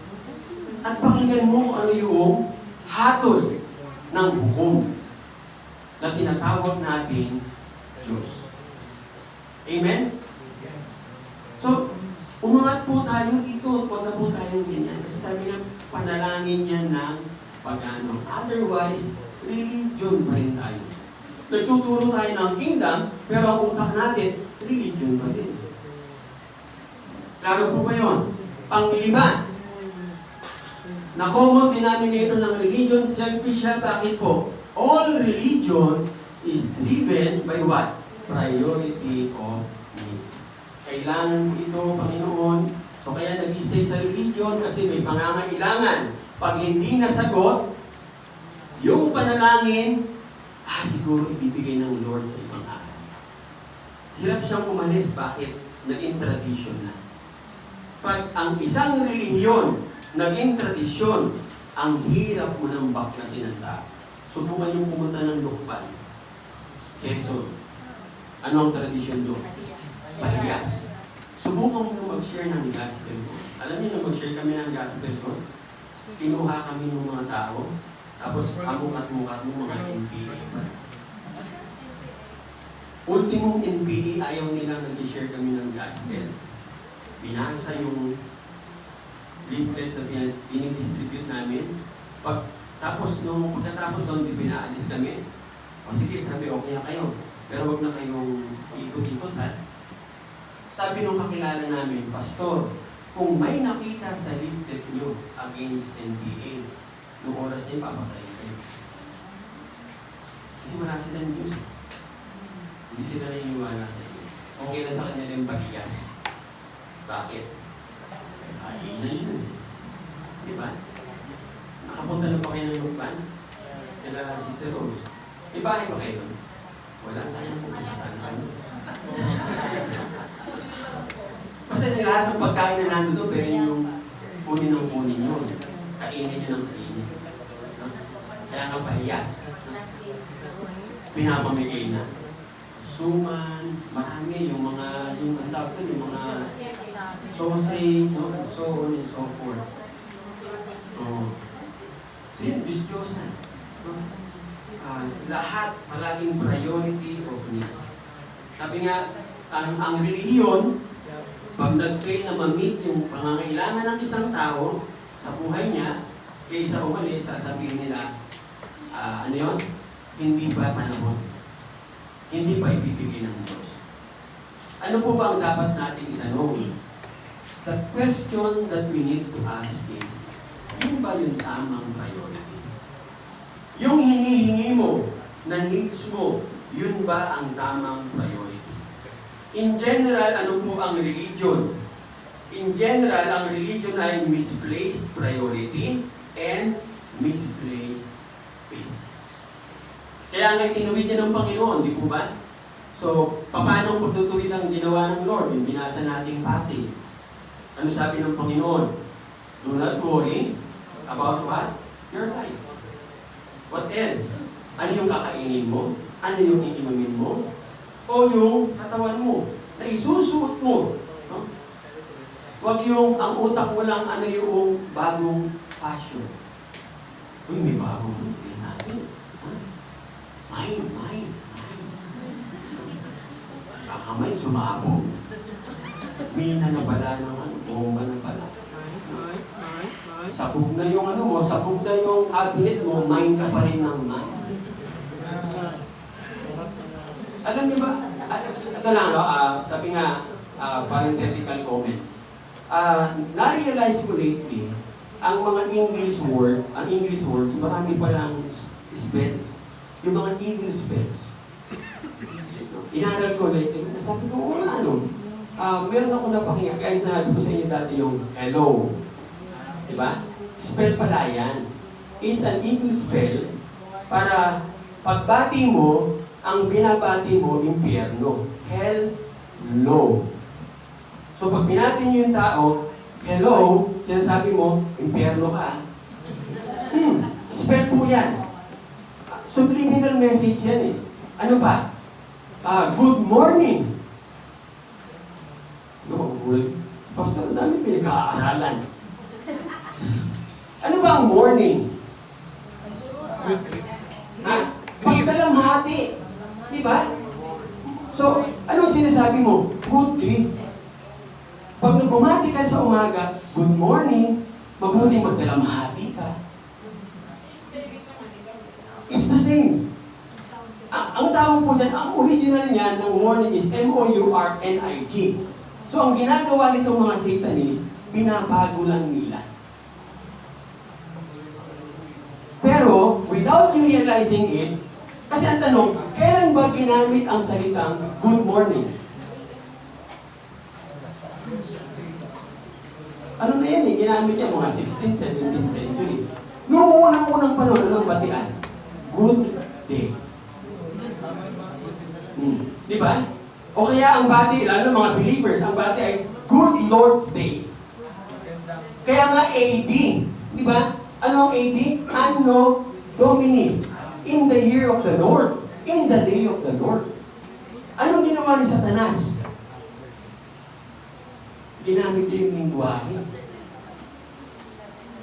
At pakinggan mo ano yung hatol ng hukom na tinatawag natin Diyos. Amen? So, umangat po tayo dito, huwag na po tayo ganyan. Kasi sabi nga, panalangin yan ng pag-ano. Otherwise, religion pa rin tayo. Nagtuturo tayo ng kingdom, pero ang utak natin, religion pa din. Klaro po ba yun? Pang-lima, na common denominator ng religion, selfish siya. Bakit po? All religion is driven by what? Priority of needs. Kailangan mo ito, Panginoon. So kaya nag-stay sa religion kasi may pangangailangan. Pag hindi nasagot, yung panalangin, siguro ibibigay ng Lord sa ibang araw. Hirap siyang umalis. Bakit? Naging tradition na. Pag ang isang relihiyon naging tradisyon, ang hirap mo ng baklasin ng tao. Subukan yung pumunta ng Lukban, Quezon. Ano ang tradisyon doon? Pahiyas. Subukan mo mag-share ng gospel ko. Alam niyo, nung mag-share kami ng gospel ko, kinuha kami ng mga tao, tapos amukat-mukat mo mga NPA. Ultimong NPA, ayaw nilang nag-share kami ng gospel. Binasa yung leaflets na dinidistribute namin. Tapos pagkatapos doon, pinaalis kami. O sige, sabi, okay na kayo. Pero wag na kayong ikot-ikot ha. Sabi nung kakilala namin, Pastor, kung may nakita sa leaflet nyo against NPA, noong oras na yung papatayin kayo. Kasi wala silang Diyos. Hindi sila naniniwala sa inyo. Okay na sa kanila yung bahiyas. Bakit? Kainan yun. Diba? Nakapunta na ba kayo ng Lukban? Kaya Sister Rose. May bahay ba kayo? Wala, sayang po kasasaan kayo. Kasi lahat ng pagkain na nandun doon, pero yung kunin ng kunin yun. Kainin nyo ng kainin. Kaya nga pahiyas. Pinapamigay na. Suman, marami yung mga, yung tawag doon, yung mga sausage, no? So on and so forth. So yun, Diyos-Diyosan. Lahat palaging priority of needs. Sabi nga, ang relihiyon, pag nag-pray na ma-meet yung pangangailangan ng isang tao sa buhay niya, kaysa umalis, sasabihin nila, ano yun? Hindi pa panahon. Hindi pa ibibigay ng Diyos. Ano po ba ang dapat natin itanong? The question that we need to ask is, yun ba yung tamang priority? Yung hinihingi mo, na needs mo, yun ba ang tamang priority? In general, ano po ang religion? In general, ang religion ay misplaced priority and misplaced faith. Kaya nga tinuwid niya ng Panginoon, di po ba? So, paano pagtutuwid ang ginawa ng Lord? Yung binasa nating passage. Ano sabi ng Panginoon? Do not worry about what? Your life. What else? Ano yung kakainin mo? Ano yung iinumin mo? O yung katawan mo? Na isusuot mo? No? Huwag yung ang utak mo lang ano yung bagong fashion. Uy, may bagong look din natin. Mine. Baka may sumabog. Mina na pala ng bomba na pala. Sabog na yung sabog na yung cabinet mo, mine ka pa rin ng mine. Alam niyo ba, ito lang, sabi nga, parenthetical comments. Na-realize ko lately, ang mga English words, marami palang spells. Yung mga English spells. Inaral ko lately, sabi ko, meron ako napakinggan, kaya sinabi ko sa inyo dati yung hello. Diba? Spell pala yan. It's an English spell para pagbati mo, ang binabati mo, impyerno. Hell, no. So pag binati niyo yung tao, hello, sinasabi mo, impyerno ka. Spell po yan. Subliminal message yan eh. Ano pa? Good morning. No, Pastor, dami pinag-aaralan. Ano ba ang morning? Pagdalamhati. Di ba? So, anong sinasabi? sinasabi mo, good day. Pag bumati ka sa umaga, good morning, mabuting magdalamhati ka. It's the same. Ang tawag po dyan, ang original niya ng morning is M-O-U-R-N-I-G. So ang ginagawa nitong mga Satanist, binabago lang nila. Pero, without you realizing it, kasi ang tanong, kailan ba ginamit ang salitang good morning? Ano na yan eh? Ginamit niya mga 16th, 17th century. Noong unang-unang panahon ng batian, good day. Di ba? O kaya ang bati, lalo mga believers, ang bati ay good Lord's Day. Kaya nga AD, di ba? Ano ang AD? Anno Domini. In the year of the Lord. In the day of the Lord. Anong ginawa ni Satanas? Ginamit niya yung lingwahe.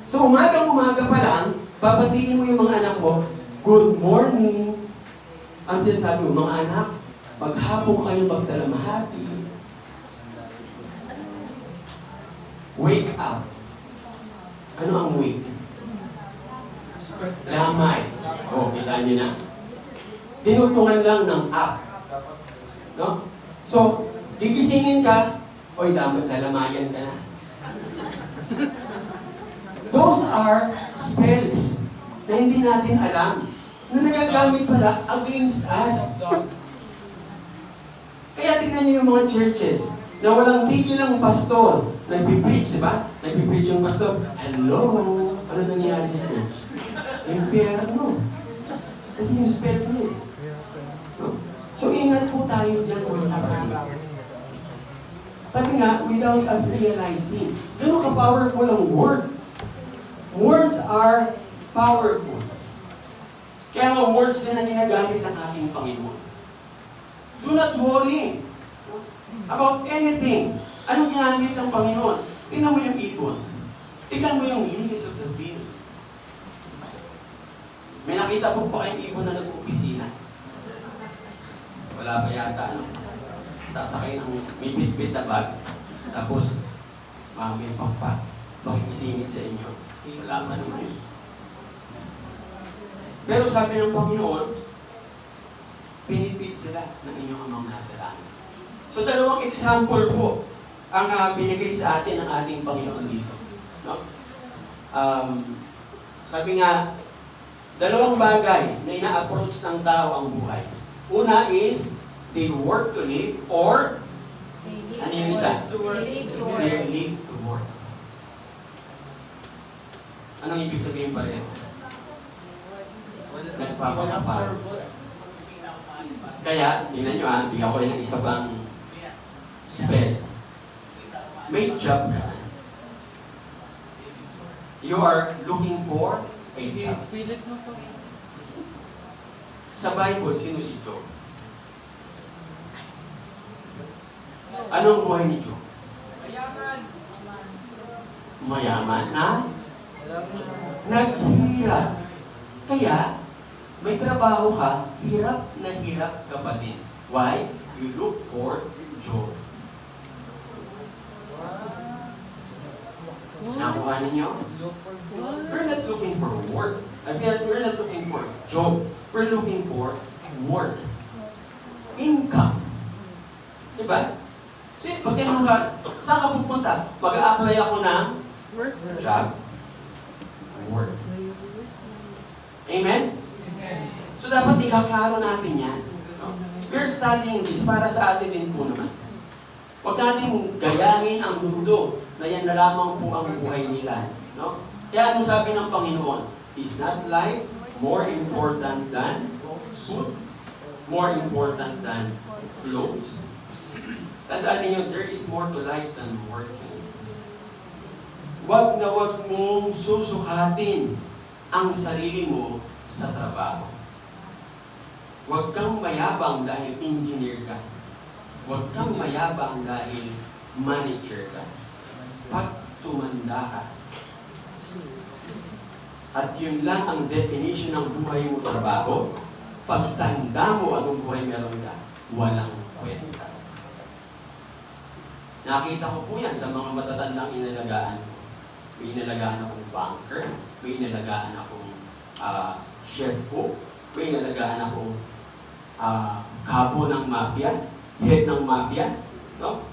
So umagang-umaga pa lang, babatiin mo yung mga anak mo, good morning. Ang sinasabi mo, mga anak, maghapon kayo magdalamhati. Wake up. Ano ang wake? Lamay. O, kita niyo na. Tinutungan lang ng up. No? So, gigisingin ka, oy, dapat lalamayan ka na. Those are spells na hindi natin alam na nagagamit pala against us. Kaya tingnan niyo yung mga churches na walang tigil ang pastor. Nagpipreach, di ba? Nagpipreach yung pastor. Hello! Ano nangyayari sa church? Impyerno. Kasi yung spell niya. No? So ingat po tayo dyan mga kapatid. Sabi nga, without us realizing, gano'n ka-powerful ang word. Words are powerful. Kaya nga words din ang ginagamit ng ating Panginoon. Do not worry about anything. Anong ginamit ng Panginoon? Tingnan mo yung ibon. Tingnan mo yung lilies of the field. May nakita po pa kayong ibon na nag-opisina? Wala pa yata, ano? Sasakay ng may bit-bit na bag. Tapos, may pangpak. Makikisingit sa inyo. Wala pa naman. Pero sabi ng Panginoon, pinipid sila ng inyong amang nasa langit. So, dalawang example po ang binigay sa atin ng ating Panginoon dito. No? Sabi nga, dalawang bagay na ina-approach ng tao ang buhay. Una is, they work to live, or, ano yung isa? They live to work. Anong ibig sabihin pareho? Nagpapakapal. Kaya, tingnan nyo bigyan ko ng isa pang spell. May job ka. You are looking for a job. Sa Bible, sino si Job? Anong buhay ni Job? Mayaman na? Naghirap. Kaya, may trabaho ka, hirap na hirap ka pa din. Why? You look for job. Nakuha ninyo? We're not looking for work. We're not looking for job. We're looking for work. Income. Diba? So, pag tinanong ka, saan ka pupunta? Mag-a-apply ako ng job. Work. Amen? So, dapat ikaklaro natin yan. We're studying this para sa atin din po naman. Huwag natin gayahin ang mundo na yan na lamang po ang buhay nila. No? Kaya ano sabi ng Panginoon? Is not life more important than food? More important than clothes? Tandaan ninyo, there is more to life than working. Huwag na huwag mong susukatin ang sarili mo sa trabaho. Huwag kang mayabang dahil engineer ka. Huwag kang mayabang dahil manager ka. Pag tumanda ka. At yun lang ang definition ng buhay mo trabaho. Pag tanda mo anong buhay meron ka, walang kwenta. Nakita ko po yan sa mga matatandang inalagaan ko. May inalagaan akong banker, may inalagaan akong chef ko, may inalagaan akong kapo ng mafia, head ng mafia. No?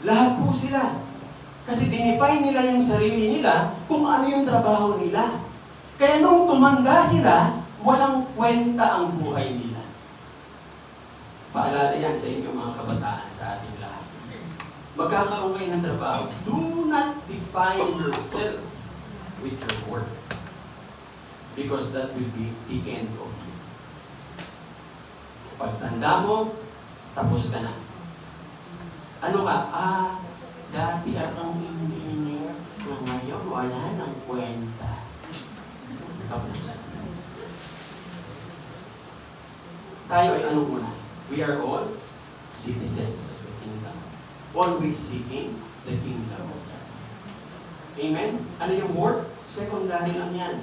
Lahat po sila. Kasi dinefine nila yung sarili nila kung ano yung trabaho nila. Kaya nung tumanda sila, walang kwenta ang buhay nila. Paalala yan sa inyo mga kabataan, sa ating lahat. Magkakaroon kayo ng trabaho. Do not define yourself with your work. Because that will be the end of you. Pagtanda mo, tapos ka na. Ano ka? Dati akong engineer, na ngayon wala nang kwenta. Tapos. Tayo ay ano muna? We are all citizens of the kingdom. Always seeking the kingdom of God. Amen? Ano yung work? Secondary lang yan.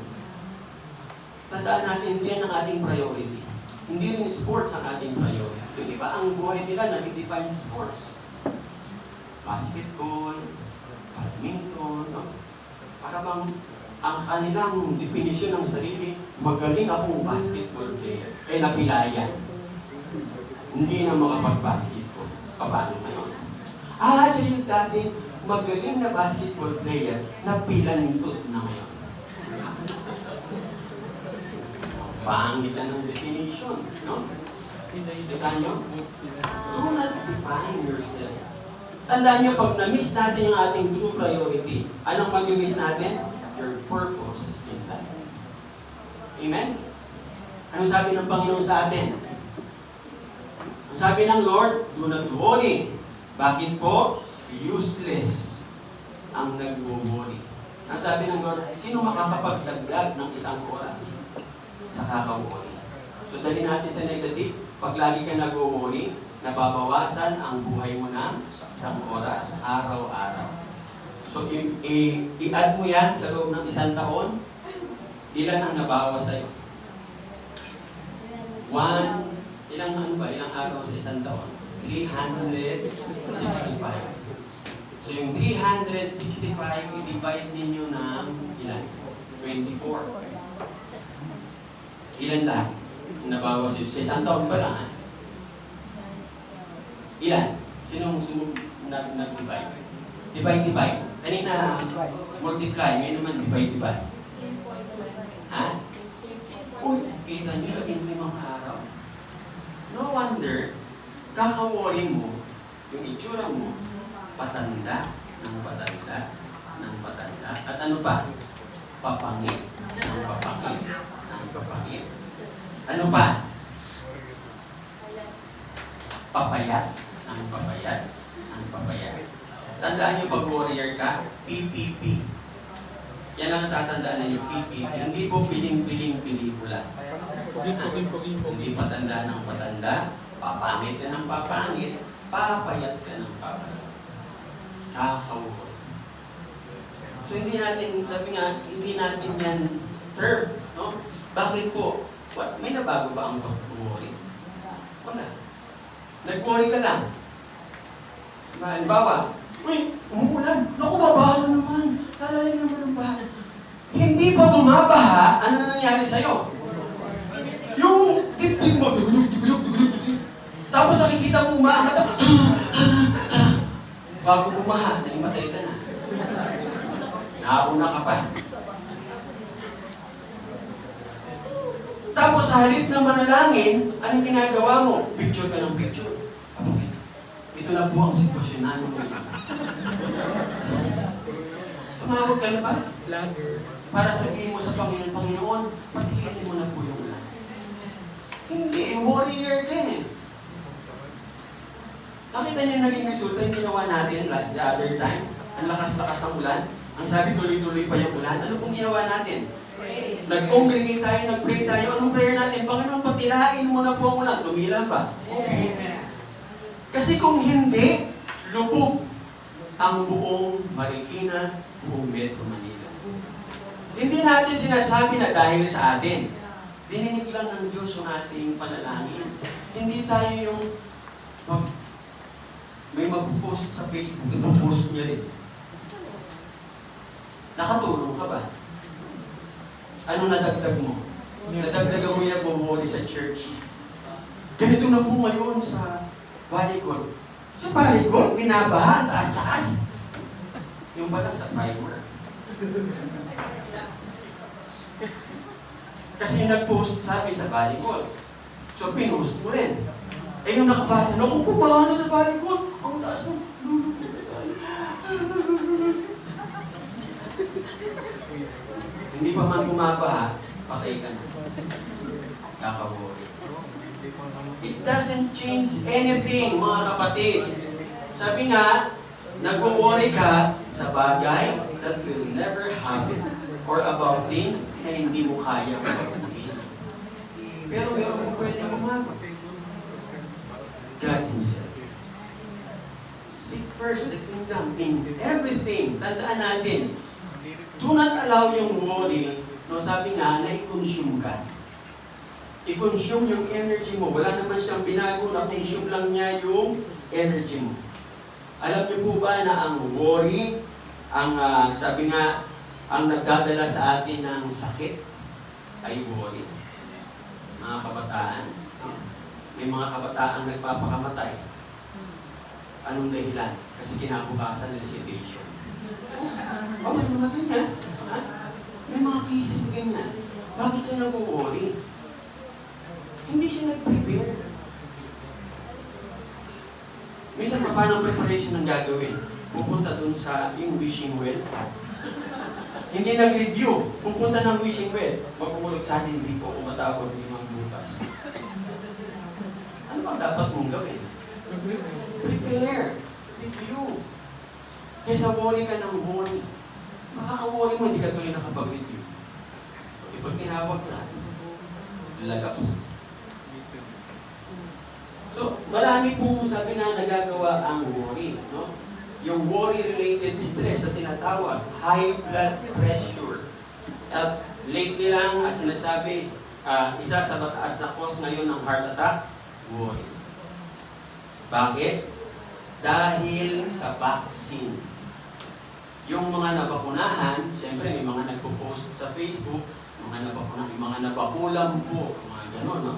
Tandaan natin, yan ang ating priority. Hindi rin sports ang ating priority. Yung iba, ang buhay nila nag-define sa sports. Basketball, badminton, no? Para bang ang kanilang definisyon ng sarili, magaling akong basketball player. Napilayan. Hindi na makapag-basketball. Paano ngayon? Siya yung dati magaling na basketball player, napilantot na ngayon. Pangit na ng definition, no? Kita nyo? Do not define yourself. Tandaan nyo, pag na-miss natin yung ating true priority, anong mag-miss natin? Your purpose in life. Amen? Anong sabi ng Panginoon sa atin? Ang sabi ng Lord, do not worry. Bakit po? Useless ang nag-worry. Ang sabi ng Lord, sino makakapagdagdag ng isang oras sa kaka-worry? So, dali natin sa negative. Pag lagi ka nag-worry, nababawasan ang buhay mo ng isang oras, araw-araw. So, i-add mo yan sa loob ng isang taon, ilan ang nabawas sa'yo? Ilang araw sa isang taon? 365. So, yung 365, i-divide ninyo ng ilan? 24. Ilan lahat? Nabawas yun. Sa isang taon pa lang, ha? Ilan? Sinong nag-divide? Divide. Kanina, multiply. Ngayon naman, divide. Ha? Kita nyo, 15 araw. No wonder, kaka-worry mo, yung itsura mo, patanda. At ano pa? Papangit. Ano pa? Papayat. Tandaan nyo pag warrior ka, PPP. Yan ang tatandaan ninyo, PPP. Hindi po piling-piling pelikula. Hindi patanda ng patanda, papangit ka ng papangit, papayat ka ng papayat. Kakawal. So hindi natin, sabi nga, hindi natin yan term, no? Bakit po? May nabago ba ang pag-worry? Wala. Nag-worry ka lang. Halimbawa, umuulan. Naku, babaha na naman. Lalalim naman ang baha. Hindi pa bumabaha, ano na nangyari sa'yo? Yung dibdib mo, tapos nakikita mo umaangat, bago bumaha, nahimatay ka na. Nauna ka pa. Tapos sa halip na manalangin, anong ginagawa mo? Picture ka ng picture. Ito na po ang sitwasyon namin ngayon. Tumawag ka na ba? Para sabihin mo sa Panginoon, Panginoon, patigilin mo na po yung ulan. Hindi, warrior ka eh. Nakita niyo yung naging resulta, yung ginawa natin the other time, ang lakas-lakas ng ulan, ang sabi tuloy-tuloy pa yung ulan, ano pong ginawa natin? Nag-congregate tayo, nag-pray tayo, anong prayer natin? Panginoon, patilain mo na po ang ulan, tumila pa. Amen. Kasi kung hindi, lubog ang buong Marikina, buong Metro Manila. Hindi natin sinasabi na dahil sa atin. Dininig lang ng Diyos yung ating panalangin. Hindi tayo yung may mag-post sa Facebook, ipopost niya rin. Nakatulong ka ba? Ano nadagdag mo? Nadagdagan mo yung nagmumuli sa church. Ganito na po ngayon sa Balikod. Sa Balikod, binabaha, taas-taas. Yung pala sa primer. Kasi yung nag-post sabi sa Balikod. So, pinost mo rin. Eh, yung nakabasa, naku po, baha na sa Balikod. Ang taas mo. Hindi pa man bumabaha, patay ka na. Kakawori. It doesn't change anything, mga kapatid. Sabi nga, nag-worry ka sa bagay that will never happen or about things na hindi mo kaya mabuhin. Pero meron mo pwede bumago. God Himself. Seek first the kingdom in everything. Tandaan natin, do not allow yung worry, no, sabi nga, na i-consume ka. I-consume yung energy mo. Wala naman siyang binago, na-consume lang niya yung energy mo. Alam niyo po ba na ang worry, sabi nga, ang nagdadala sa atin ng sakit ay worry. Mga kabataan, may mga kabataan nagpapakamatay. Anong dahilan? Kasi kinabukasan ng recitation. Oh, may mga ganyan. Ha? May mga cases na ganyan. Bakit siya nag-worry? Hindi siya nag-prepare. Minsan pa paano preparation ng gagawin? Pupunta dun sa yung wishing well. Hindi nag-review. Pupunta ng wishing well. Magpupulog sa atin, hindi po umatapon limang bukas. Ano ba dapat mong gawin? Prepare. Review. Kaysa worry ka ng worry. Makaka-worry mo, hindi ka tuloy nakapag-review. Pag tinawag ka, lagap. So, marami pong sabi na nagagawa ang worry. No? Yung worry-related stress na tinatawag, high blood pressure. At lately lang, sinasabi, isa sa mataas na cause ngayon ng heart attack, worry. Bakit? Dahil sa vaccine. Yung mga nabakunahan, siyempre may mga nagpo-post sa Facebook, mga nabakulam po, mga gano'n, no?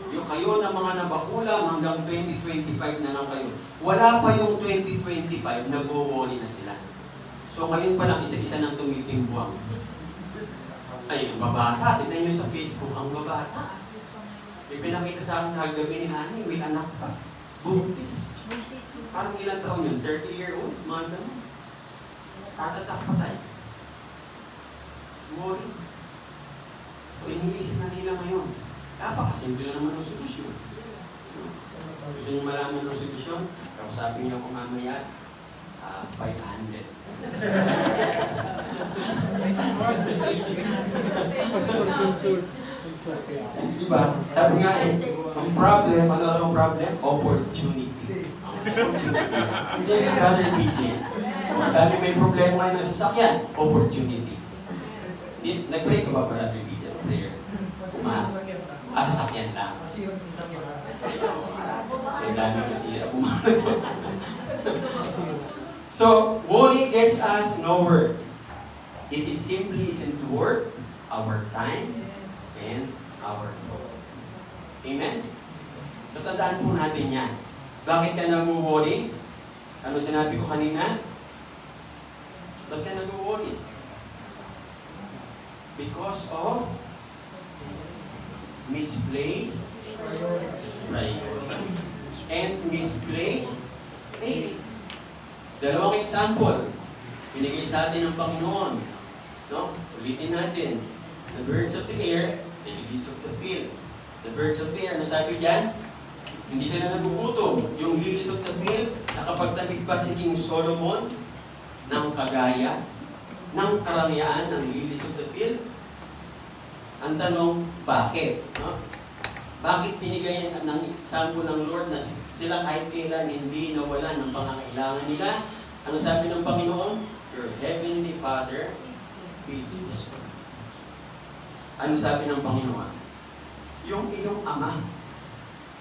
Yung kayo na mga nabakulam hanggang 2025 na lang kayo. Wala pa yung 2025, nag-worry na sila. So ngayon pa lang, isa-isa nang tumitimbuang. Ay, ang babata, tignan nyo sa Facebook, ang babata. Ipinakita sa akin kagabi ni Hani, may anak pa. Buntis. Parang ilang taon yun? 30-year-old? Mga gano'n. Tatatak patay. Worry. So, iniisip na nila ngayon. Napakasimple na naman ang solusyon. Gusto niyo malaman ng solusyon? Kausapin niyo ako mamaya, 500. Diba? Sabi nga ang problem, ano ang problem? Opportunity. Hindi sa brother PJ. Dahil may problema ngayon ng sasakyan, opportunity. Nag-pray ka ba, brother PJ? Prayer. Sasakyan lang. So, dami kasi So, worry gets us nowhere. It is simply isn't worth our time and our thought. Amen? Tatandaan po natin yan. Bakit ka nag-worry? Ano sinabi ko kanina? Ba't ka nag-worry? Because of misplaced priority and misplaced faith. Dalawang example, binigay sa atin ng Panginoon. No? Ulitin natin. The birds of the air, the lilies of the field. The birds of the air, ano sabi dyan? Hindi sila nagugutom. Yung lilies of the field, nakapagtabig pa si King Solomon ng kagaya, ng karangyaan ng lilies of the field. Ang tanong, bakit? No? Bakit binigay ng example ng Lord na sila kahit kailan hindi nawalan ng pangangailangan nila? Ano sabi ng Panginoon? Your heavenly Father feeds them. Ano sabi ng Panginoon? Yung iyong Ama.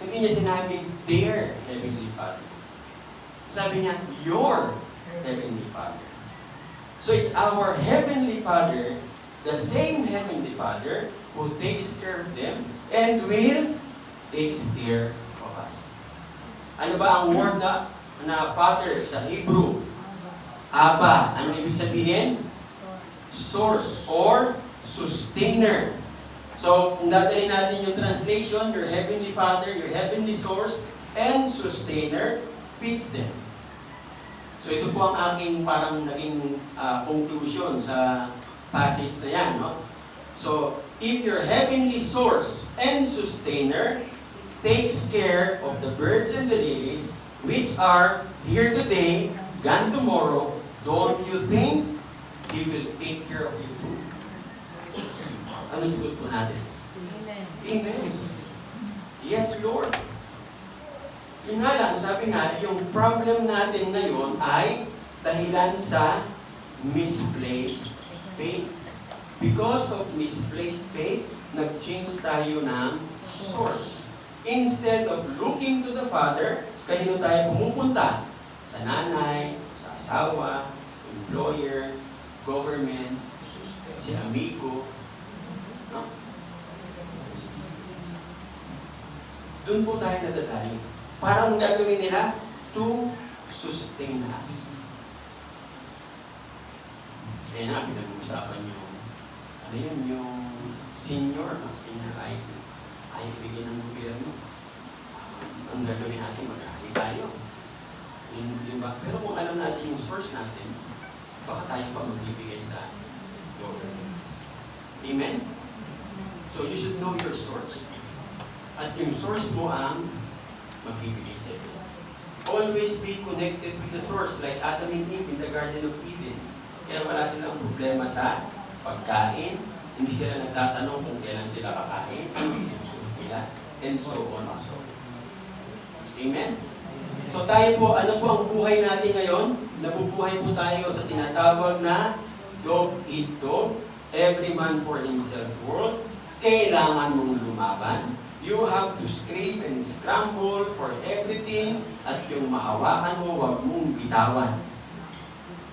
Hindi niya sinabing, their heavenly Father. Sabi niya, your Heavenly Father. So it's our Heavenly Father, the same Heavenly Father, who takes care of them and will takes care of us. Ano ba ang word na Father sa Hebrew? Abba. Ano ibig sabihin? Source or sustainer. So, kung dadalhin natin yung translation, your Heavenly Father, your Heavenly Source, and Sustainer fits them. So, ito po ang aking parang naging conclusion sa passage na yan. No? So, if your Heavenly Source and Sustainer takes care of the birds and the lilies, which are here today, gone tomorrow, don't you think He will take care of you too? Ano sagot po natin? Amen. Amen. Yes, Lord. Yun nga lang, sabi nga, yung problem natin ngayon ay dahilan sa misplaced faith. Because of misplaced faith, nag-change tayo ng source. Instead of looking to the Father, kanino tayo pumupunta? Sa nanay, sa asawa, employer, government, si amigo. No? Doon po tayo nadadali. Parang gagawin nila to sustain us. Kaya na, pinag-uusapan yung, ano yun, yung senior, no? Senior ay ibigay ng gobyerno. Ang gagawin natin, mag-ahali tayo. Yung ba? Pero kung alam natin yung source natin, baka tayo pa magbibigay sa government. Amen? So you should know your source. At yung source mo ang magbibigay sa iyo. Always be connected with the source, like Adam and Eve in the Garden of Eden. Kaya wala silang problema sa pagkain, hindi sila nagtatanong kung kailan sila kakain, hindi susunod nila, and so on and so on. Amen? So tayo po, ano po ang buhay natin ngayon? Nabubuhay po tayo sa tinatawag na dog eat dog, every man for himself world. Kailangan mong lumaban. You have to scrape and scramble for everything at yung mahawakan mo, wag mong bitawan.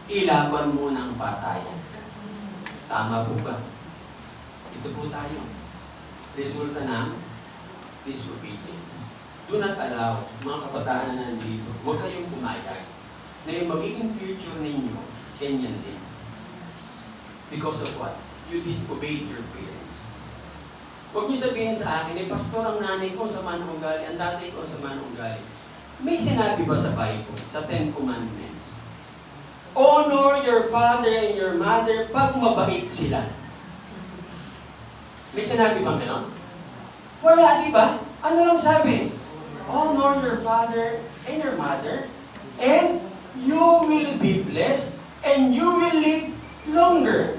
Ilaban mo ng patayan. Tama po ba? Ito po tayo. Resulta ng disobedience. Do not allow, mga kabataan na nandito, huwag kayong pumayag na yung magiging future ninyo, ganyan din. Because of what? You disobeyed your parents. Huwag niyo sabihin sa akin, pastor, ang nanay ko sa manong ugali, ang tatay ko sa manong ugali. May sinabi ba sa Bible, sa 10 Commandments? Honor your father and your mother pag mabait sila. May sinabi bang gano'n? Wala, di ba? Ano lang sabi? Honor your father and your mother, and you will be blessed, and you will live longer.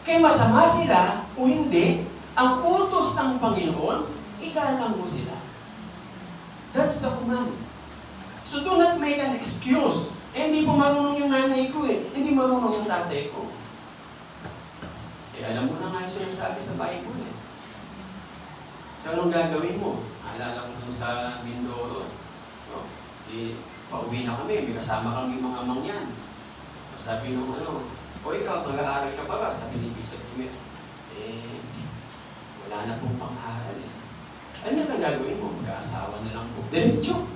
Kaya masama sila o hindi, ang utos ng Panginoon, igalang mo sila. That's the command. So do not make an excuse. Hindi po marunong yung nanay ko eh. Hindi marunong yung tatay ko. Eh alam mo na nga yung sinasabi sa Bible eh. So anong gagawin mo? Alala ko dun sa Mindoro. No? Pauwi na kami, may kasama kami mga mangyan. Sabi nung o ikaw, mag-aaral ka pa ba? Sabi ni Bishop Jimmy, wala na pong pang-aaral eh. Ano na gagawin mo? Mag-aasawa na lang po. Diretso!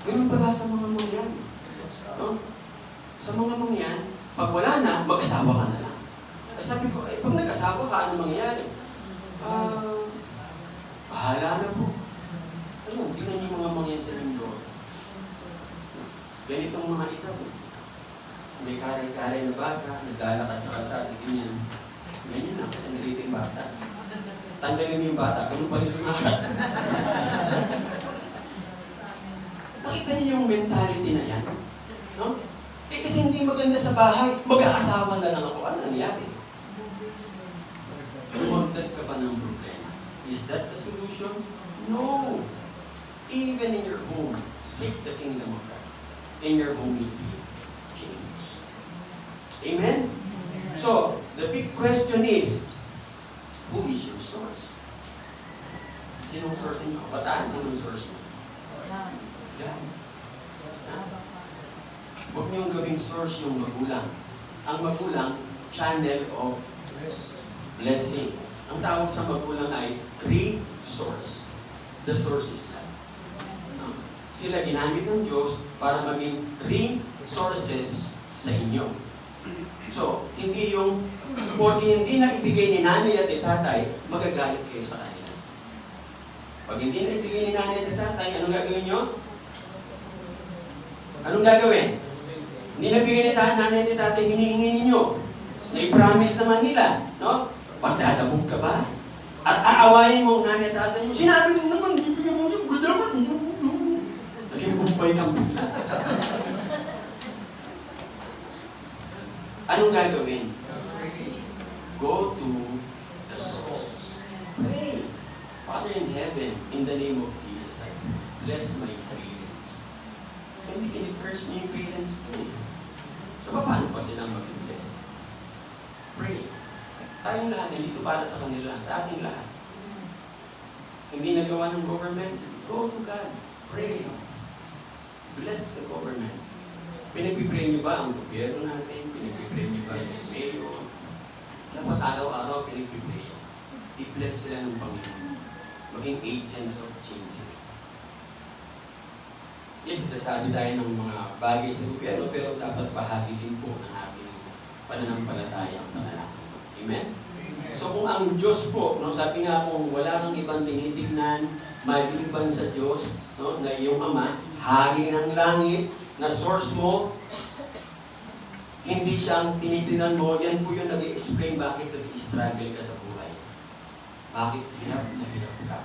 Ganun pala sa mga mangyan. No? Sa mga mangyan, pag wala na, mag-asawa ka na lang. Sabi ko, pag nag-asawa ka, ano mangyayari? Bahala na po. Ano, tingnan niyo mga mangyan sa linggo. Ganitong mga ito. May karay-karay na bata, naglalakad sa kalsada, ganyan. Ganyan lang, kasi nalito yung bata. Tanggalin mo yung bata, ganun pa rin lumakad. Nakita niyo yung mentality na yan? No? Eh kasi hindi maganda sa bahay, mag-aasawa na lang ako. Ano nangyari? Lumagdag ka pa ng problema. Is that the solution? No. Even in your home, seek the kingdom of God. In your home will be changed. Amen? So, the big question is, who is your source? Sinong source niyo? Kabataan, sinong source niyo? God. Huwag niyong gawing source yung magulang. Ang magulang, channel of blessing. Ang tawag sa magulang ay resource. The source is God. Sila ginamit ng Diyos para maging resources sa inyo. So, hindi yung, porque hindi na ibigay ni nanay at ni tatay, magagalit kayo sa kanila. Pag hindi na ibigay ni nanay at ni tatay, anong gagawin nyo? Anong gagawin? Hindi na bigay ni nanay at ni tatay, hinihingi ninyo. Na-promise naman nila, no? Pagdadabog ka ba? At aawayin mo ang nanay at tatay mo, sinabi mo naman, bibigyan mo yung gudamot. Naging-bumpay kang bigla. Anong gagawin? Go to the source. Pray. Father in heaven, in the name of Jesus, I bless my parents. Hindi kini-curse niyo yung parents ko. So, paano pa silang mag-bless? Pray. Tayong lahat, hindi ito para sa kanila, sa ating lahat. Hindi nagawa ng government, go to God. Pray. Bless the government. Pinagpipray niyo ba ang gobyerno natin? Pinagpipray niyo ba yung mayor? Dapat araw-araw pinagpipray. I-bless sila ng Panginoon. Maging agents of change. Yes, sasabi tayo ng mga bagay sa gobyerno, pero dapat bahagi din po ng ating pananampalatayang panalangin. Amen? So kung ang Diyos po, no, sabi nga kung wala kang ibang tinitignan, maliban sa Diyos, no, na iyong Ama, hari ng langit, na source mo, hindi siyang tinitingnan mo, yan po yung nag-i-explain bakit nag-i-struggle ka sa buhay. Bakit hirap na hirap ka?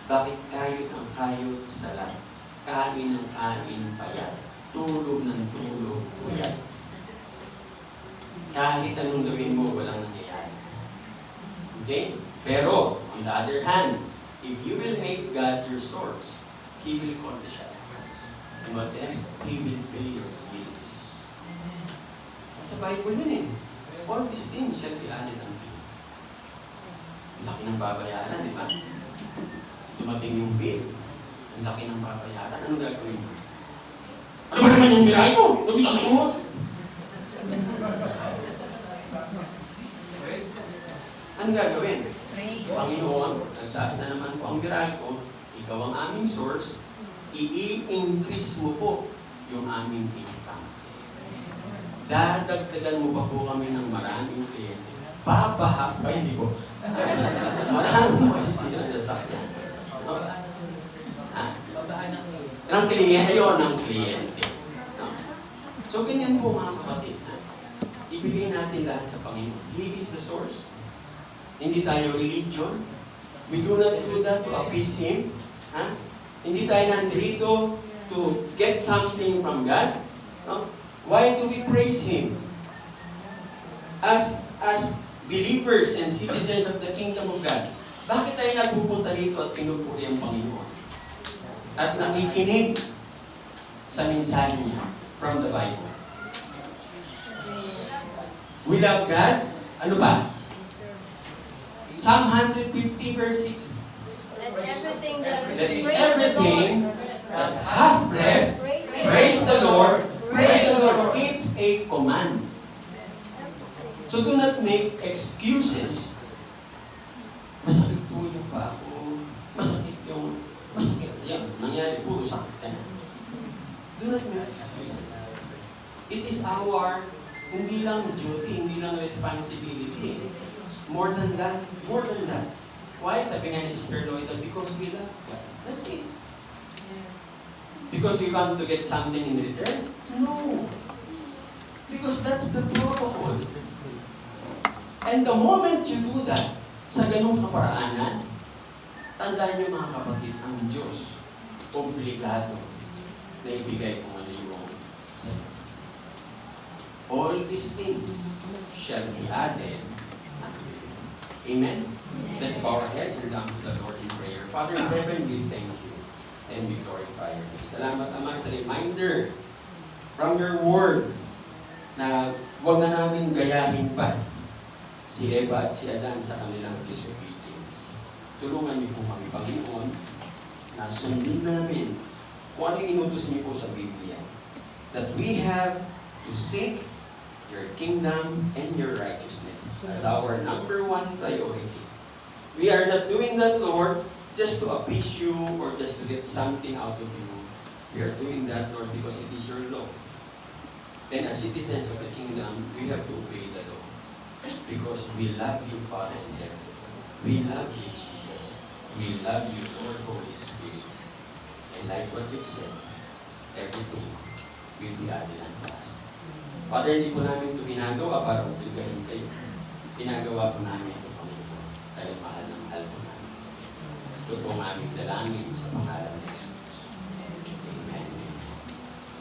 Bakit kayod ang kayod sa lahat? Kain ng kain payat. Tulog ng tulog payat. Kahit anong gawin mo, walang nangyayari. Okay? Pero, on the other hand, if you will make God your source, He will call the shot. And what else? He will pay your bills. Sa Bible yun eh. All these things shall be added unto you. Laki ng babayaran, di ba? Dumating yung bill. Ang laki ng babayaran. Ano gagawin mo? Ano ba naman yung miray mo? Nabita sa lumot. Ano gagawin? Panginoon, nagtaas na naman po ang miray ko. Ikaw ang aming source. I-increase mo po yung aming income. Dadagdagan mo pa po kami ng maraming kliyente. Babaha pa, hindi po. Maraming masisira na sa akin. No? Ng kliyente, yun ang kliyente. No? So, ganyan po mga kapatid. Ibigay natin lahat sa Panginoon. He is the source. Hindi tayo religion. We do not do that to appease Him. Hindi tayo nandito to get something from God. No? Why do we praise Him? As believers and citizens of the kingdom of God, bakit tayo nagpupunta dito at pinupuri ang Panginoon? At nakikinig sa mensahe niya from the Bible. We love God. Ano ba? Psalm 150 verse 6. Let everything that has breath, praise the Lord, praise the Lord. It's a command. So do not make excuses. Masakit po yung pa ako. Masakit. Yan, nangyari puro sakit ka na. Do not make excuses. It is our, hindi lang duty, hindi lang responsibility. More than that. Why? Sabi nga ni Sister Loida, because we love God. That's it. Because we want to get something in return? No. Because that's the protocol. And the moment you do that, sa ganung kaparaanan, tandaan niyo mga kapatid, ang Diyos, obligado na ibigay kung ano yung sa'yo. All these things shall be added unto you. Amen? Let's bow our heads and down to the Lord in prayer. Father in heaven, we thank you and we glorify your name. Salamat, Ama, sa reminder from your word na huwag na namin gayahin pa si Eva at si Adan sa kanilang disobedience. Tulungan niyo po kami, Panginoon, na sundin namin kung ano yung inutos niyo po sa Biblia. That we have to seek your kingdom and your righteousness as our number one priority. We are not doing that, Lord, just to appease you or just to get something out of you. We are doing that, Lord, because it is your law. And as citizens of the kingdom, we have to obey the law. Because we love you, Father in heaven. We love you, Jesus. We love you, Lord, Holy Spirit. And like what you've said, everything will be added unto us. Father, hindi po namin ito ginagawa para utugahin kayo. Ginagawa po namin ito, Panginoon, dahil mahal na mahal po namin. Ito po ang aming dalangin sa pangalan ng Jesus. Amen.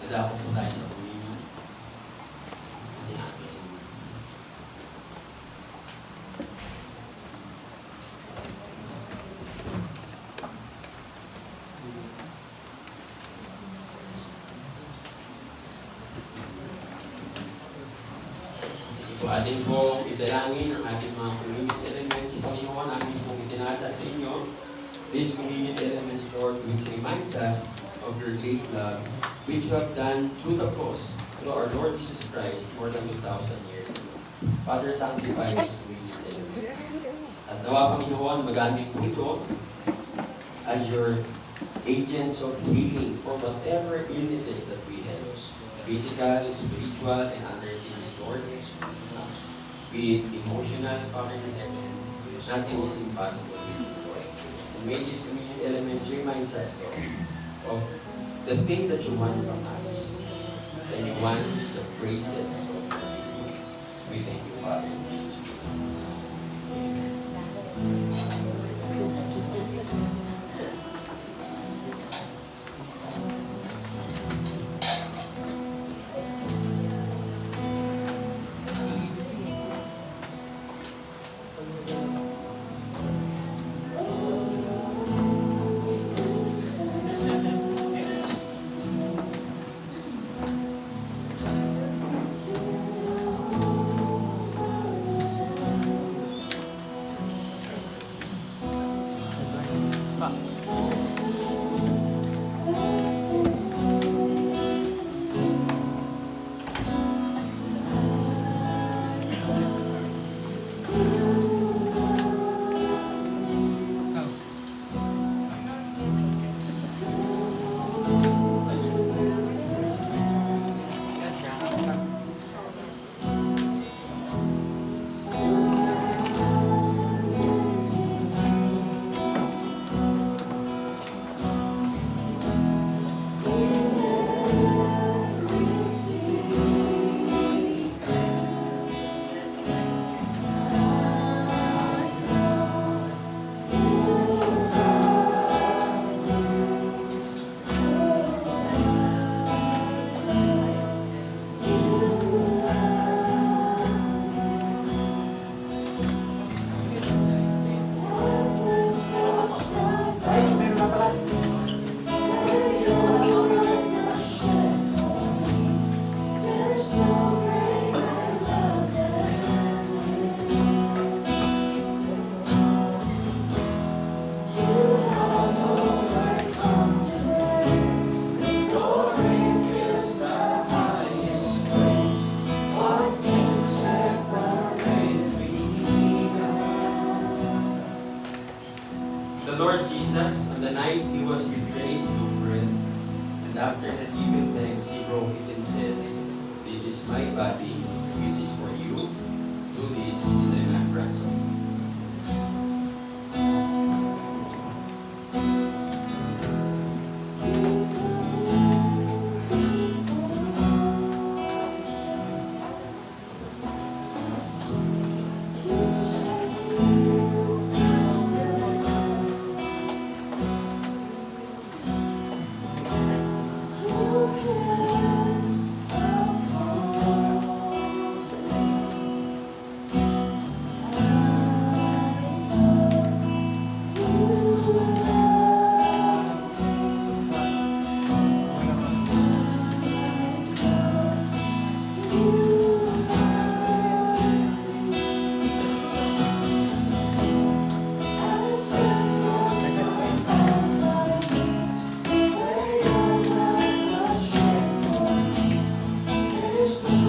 Nadako po tayo sa communion. Kasi natin. Atin pong idalangin ang ating mga community elements. Panginoon, amin pong itinata sa inyo. These community elements, Lord, which reminds us of your great love, which you have done through the cross, through our Lord Jesus Christ, more than 2,000 years ago. Father, sanctify these community elements. At nawa, Panginoon, magamit po ito as your agents of healing for whatever illnesses that we have. Physical, spiritual, and other things, Lord. Be it emotional, Father in heaven, nothing is impossible with you, Lord. And may these community elements reminds us, Lord, of the thing that you want from us. And you want the praises of your people. We thank you, Father, in Jesus' name. Amen. Lord Jesus, on the night he was betrayed, took bread, and after had given thanks, he broke it and said, "This is my body, which is for you. Do this in remembrance of me." There's no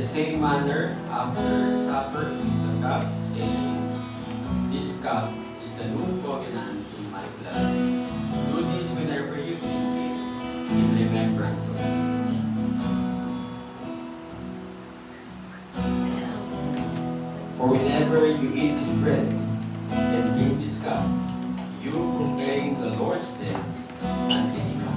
same manner, after supper, took the cup, saying, "This cup is the new covenant in my blood. Do this whenever you drink it, in remembrance of me." For whenever you eat this bread and drink this cup, you proclaim the Lord's death until He comes.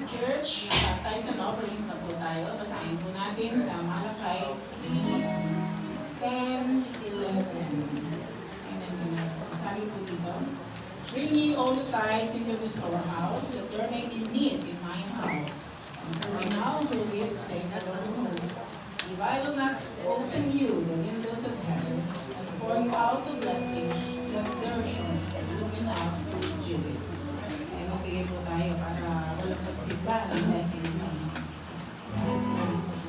Church, tithes and offerings na po tayo. Basahin po natin sa Malakay 3, 10, 11. Sabi po dito, "Bring ye all the tithes into the storehouse, that there may be meat in mine house. And for now wherewith, say the Lord of hosts, if I will not open you the windows of heaven, and pour you out the blessing, that there shall room enough to receive it." Ay magbigay po tayo para walang pagsigla ng blessing nito.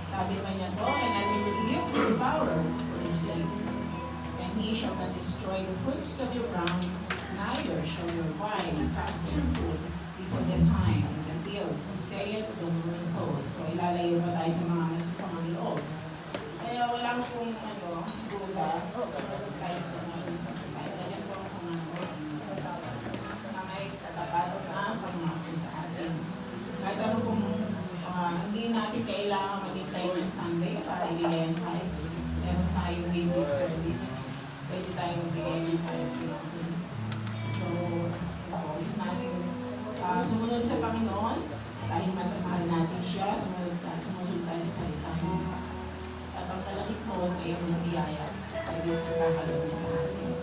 Sabi pa niya po, "And I will rebuke the devourer for your sakes. And he shall not destroy the fruits of your ground, neither shall your vine cast your fruit before the time in the field, saith the Lord of hosts." So ilalayo pa tayo sa mga masasamang loob. Kaya kailangan maghintay ng Sunday para ibigay ang tithes. Meron tayong midweek service. Pwede tayong magbigay ng tithes ng things. So, if natin sumunod sa Panginoon, dahil matamahal natin siya, sumunod tayo sa salita niya. At ang kalakip noon ay ang mabiyaya. Dahil yung pagkakaloon niya sa atin.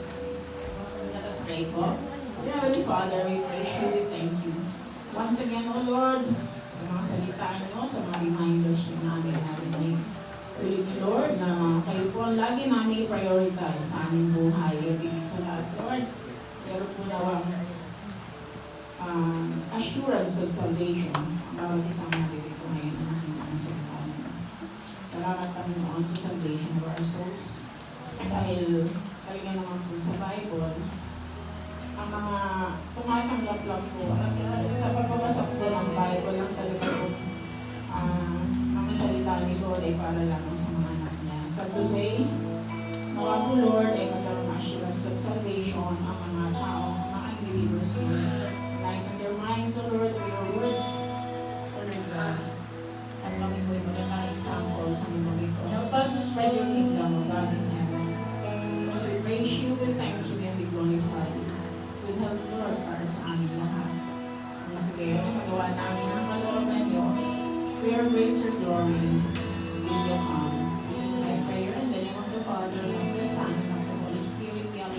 Let us pray po. Dear Heavenly Father, we praise you, we thank you. Once again, O Lord, sa mga salita niyo, sa mga reminders na namin narinig. Tuloy niyo, Lord, na kayo po ang lagi namin i-prioritize sa aming buhay. At higit sa lahat, Lord, meron po daw ang assurance of salvation. Ang bawat isang nalilito ngayon na nakita ng salita niyo. Salamat, Panginoon, sa salvation of our souls. Dahil talaga naman po sa Bible, ang mga tumatanggap lang po, sa pagbabasa po ng Bible lang talaga po, ang salita ni Lord ay para lang sa mga anak niya. So to say, mga po Lord ay magkaroon ng assurance of salvation ang mga tao, mga unbelievers po. Lighten their minds, O Lord, with your words, O Lord God. At kami po ay magandang example sa mundo ito. Help us to spread your kingdom, O God, in heaven. So we praise you, we thank you, and we glorify you. Good help, Lord, para sa aming lahat. Kung sa gayon, magawa namin ang kalooban niyo, we are greater glory in your come. This is my prayer in the name of the Father, and of the Son, and of the Holy Spirit, we are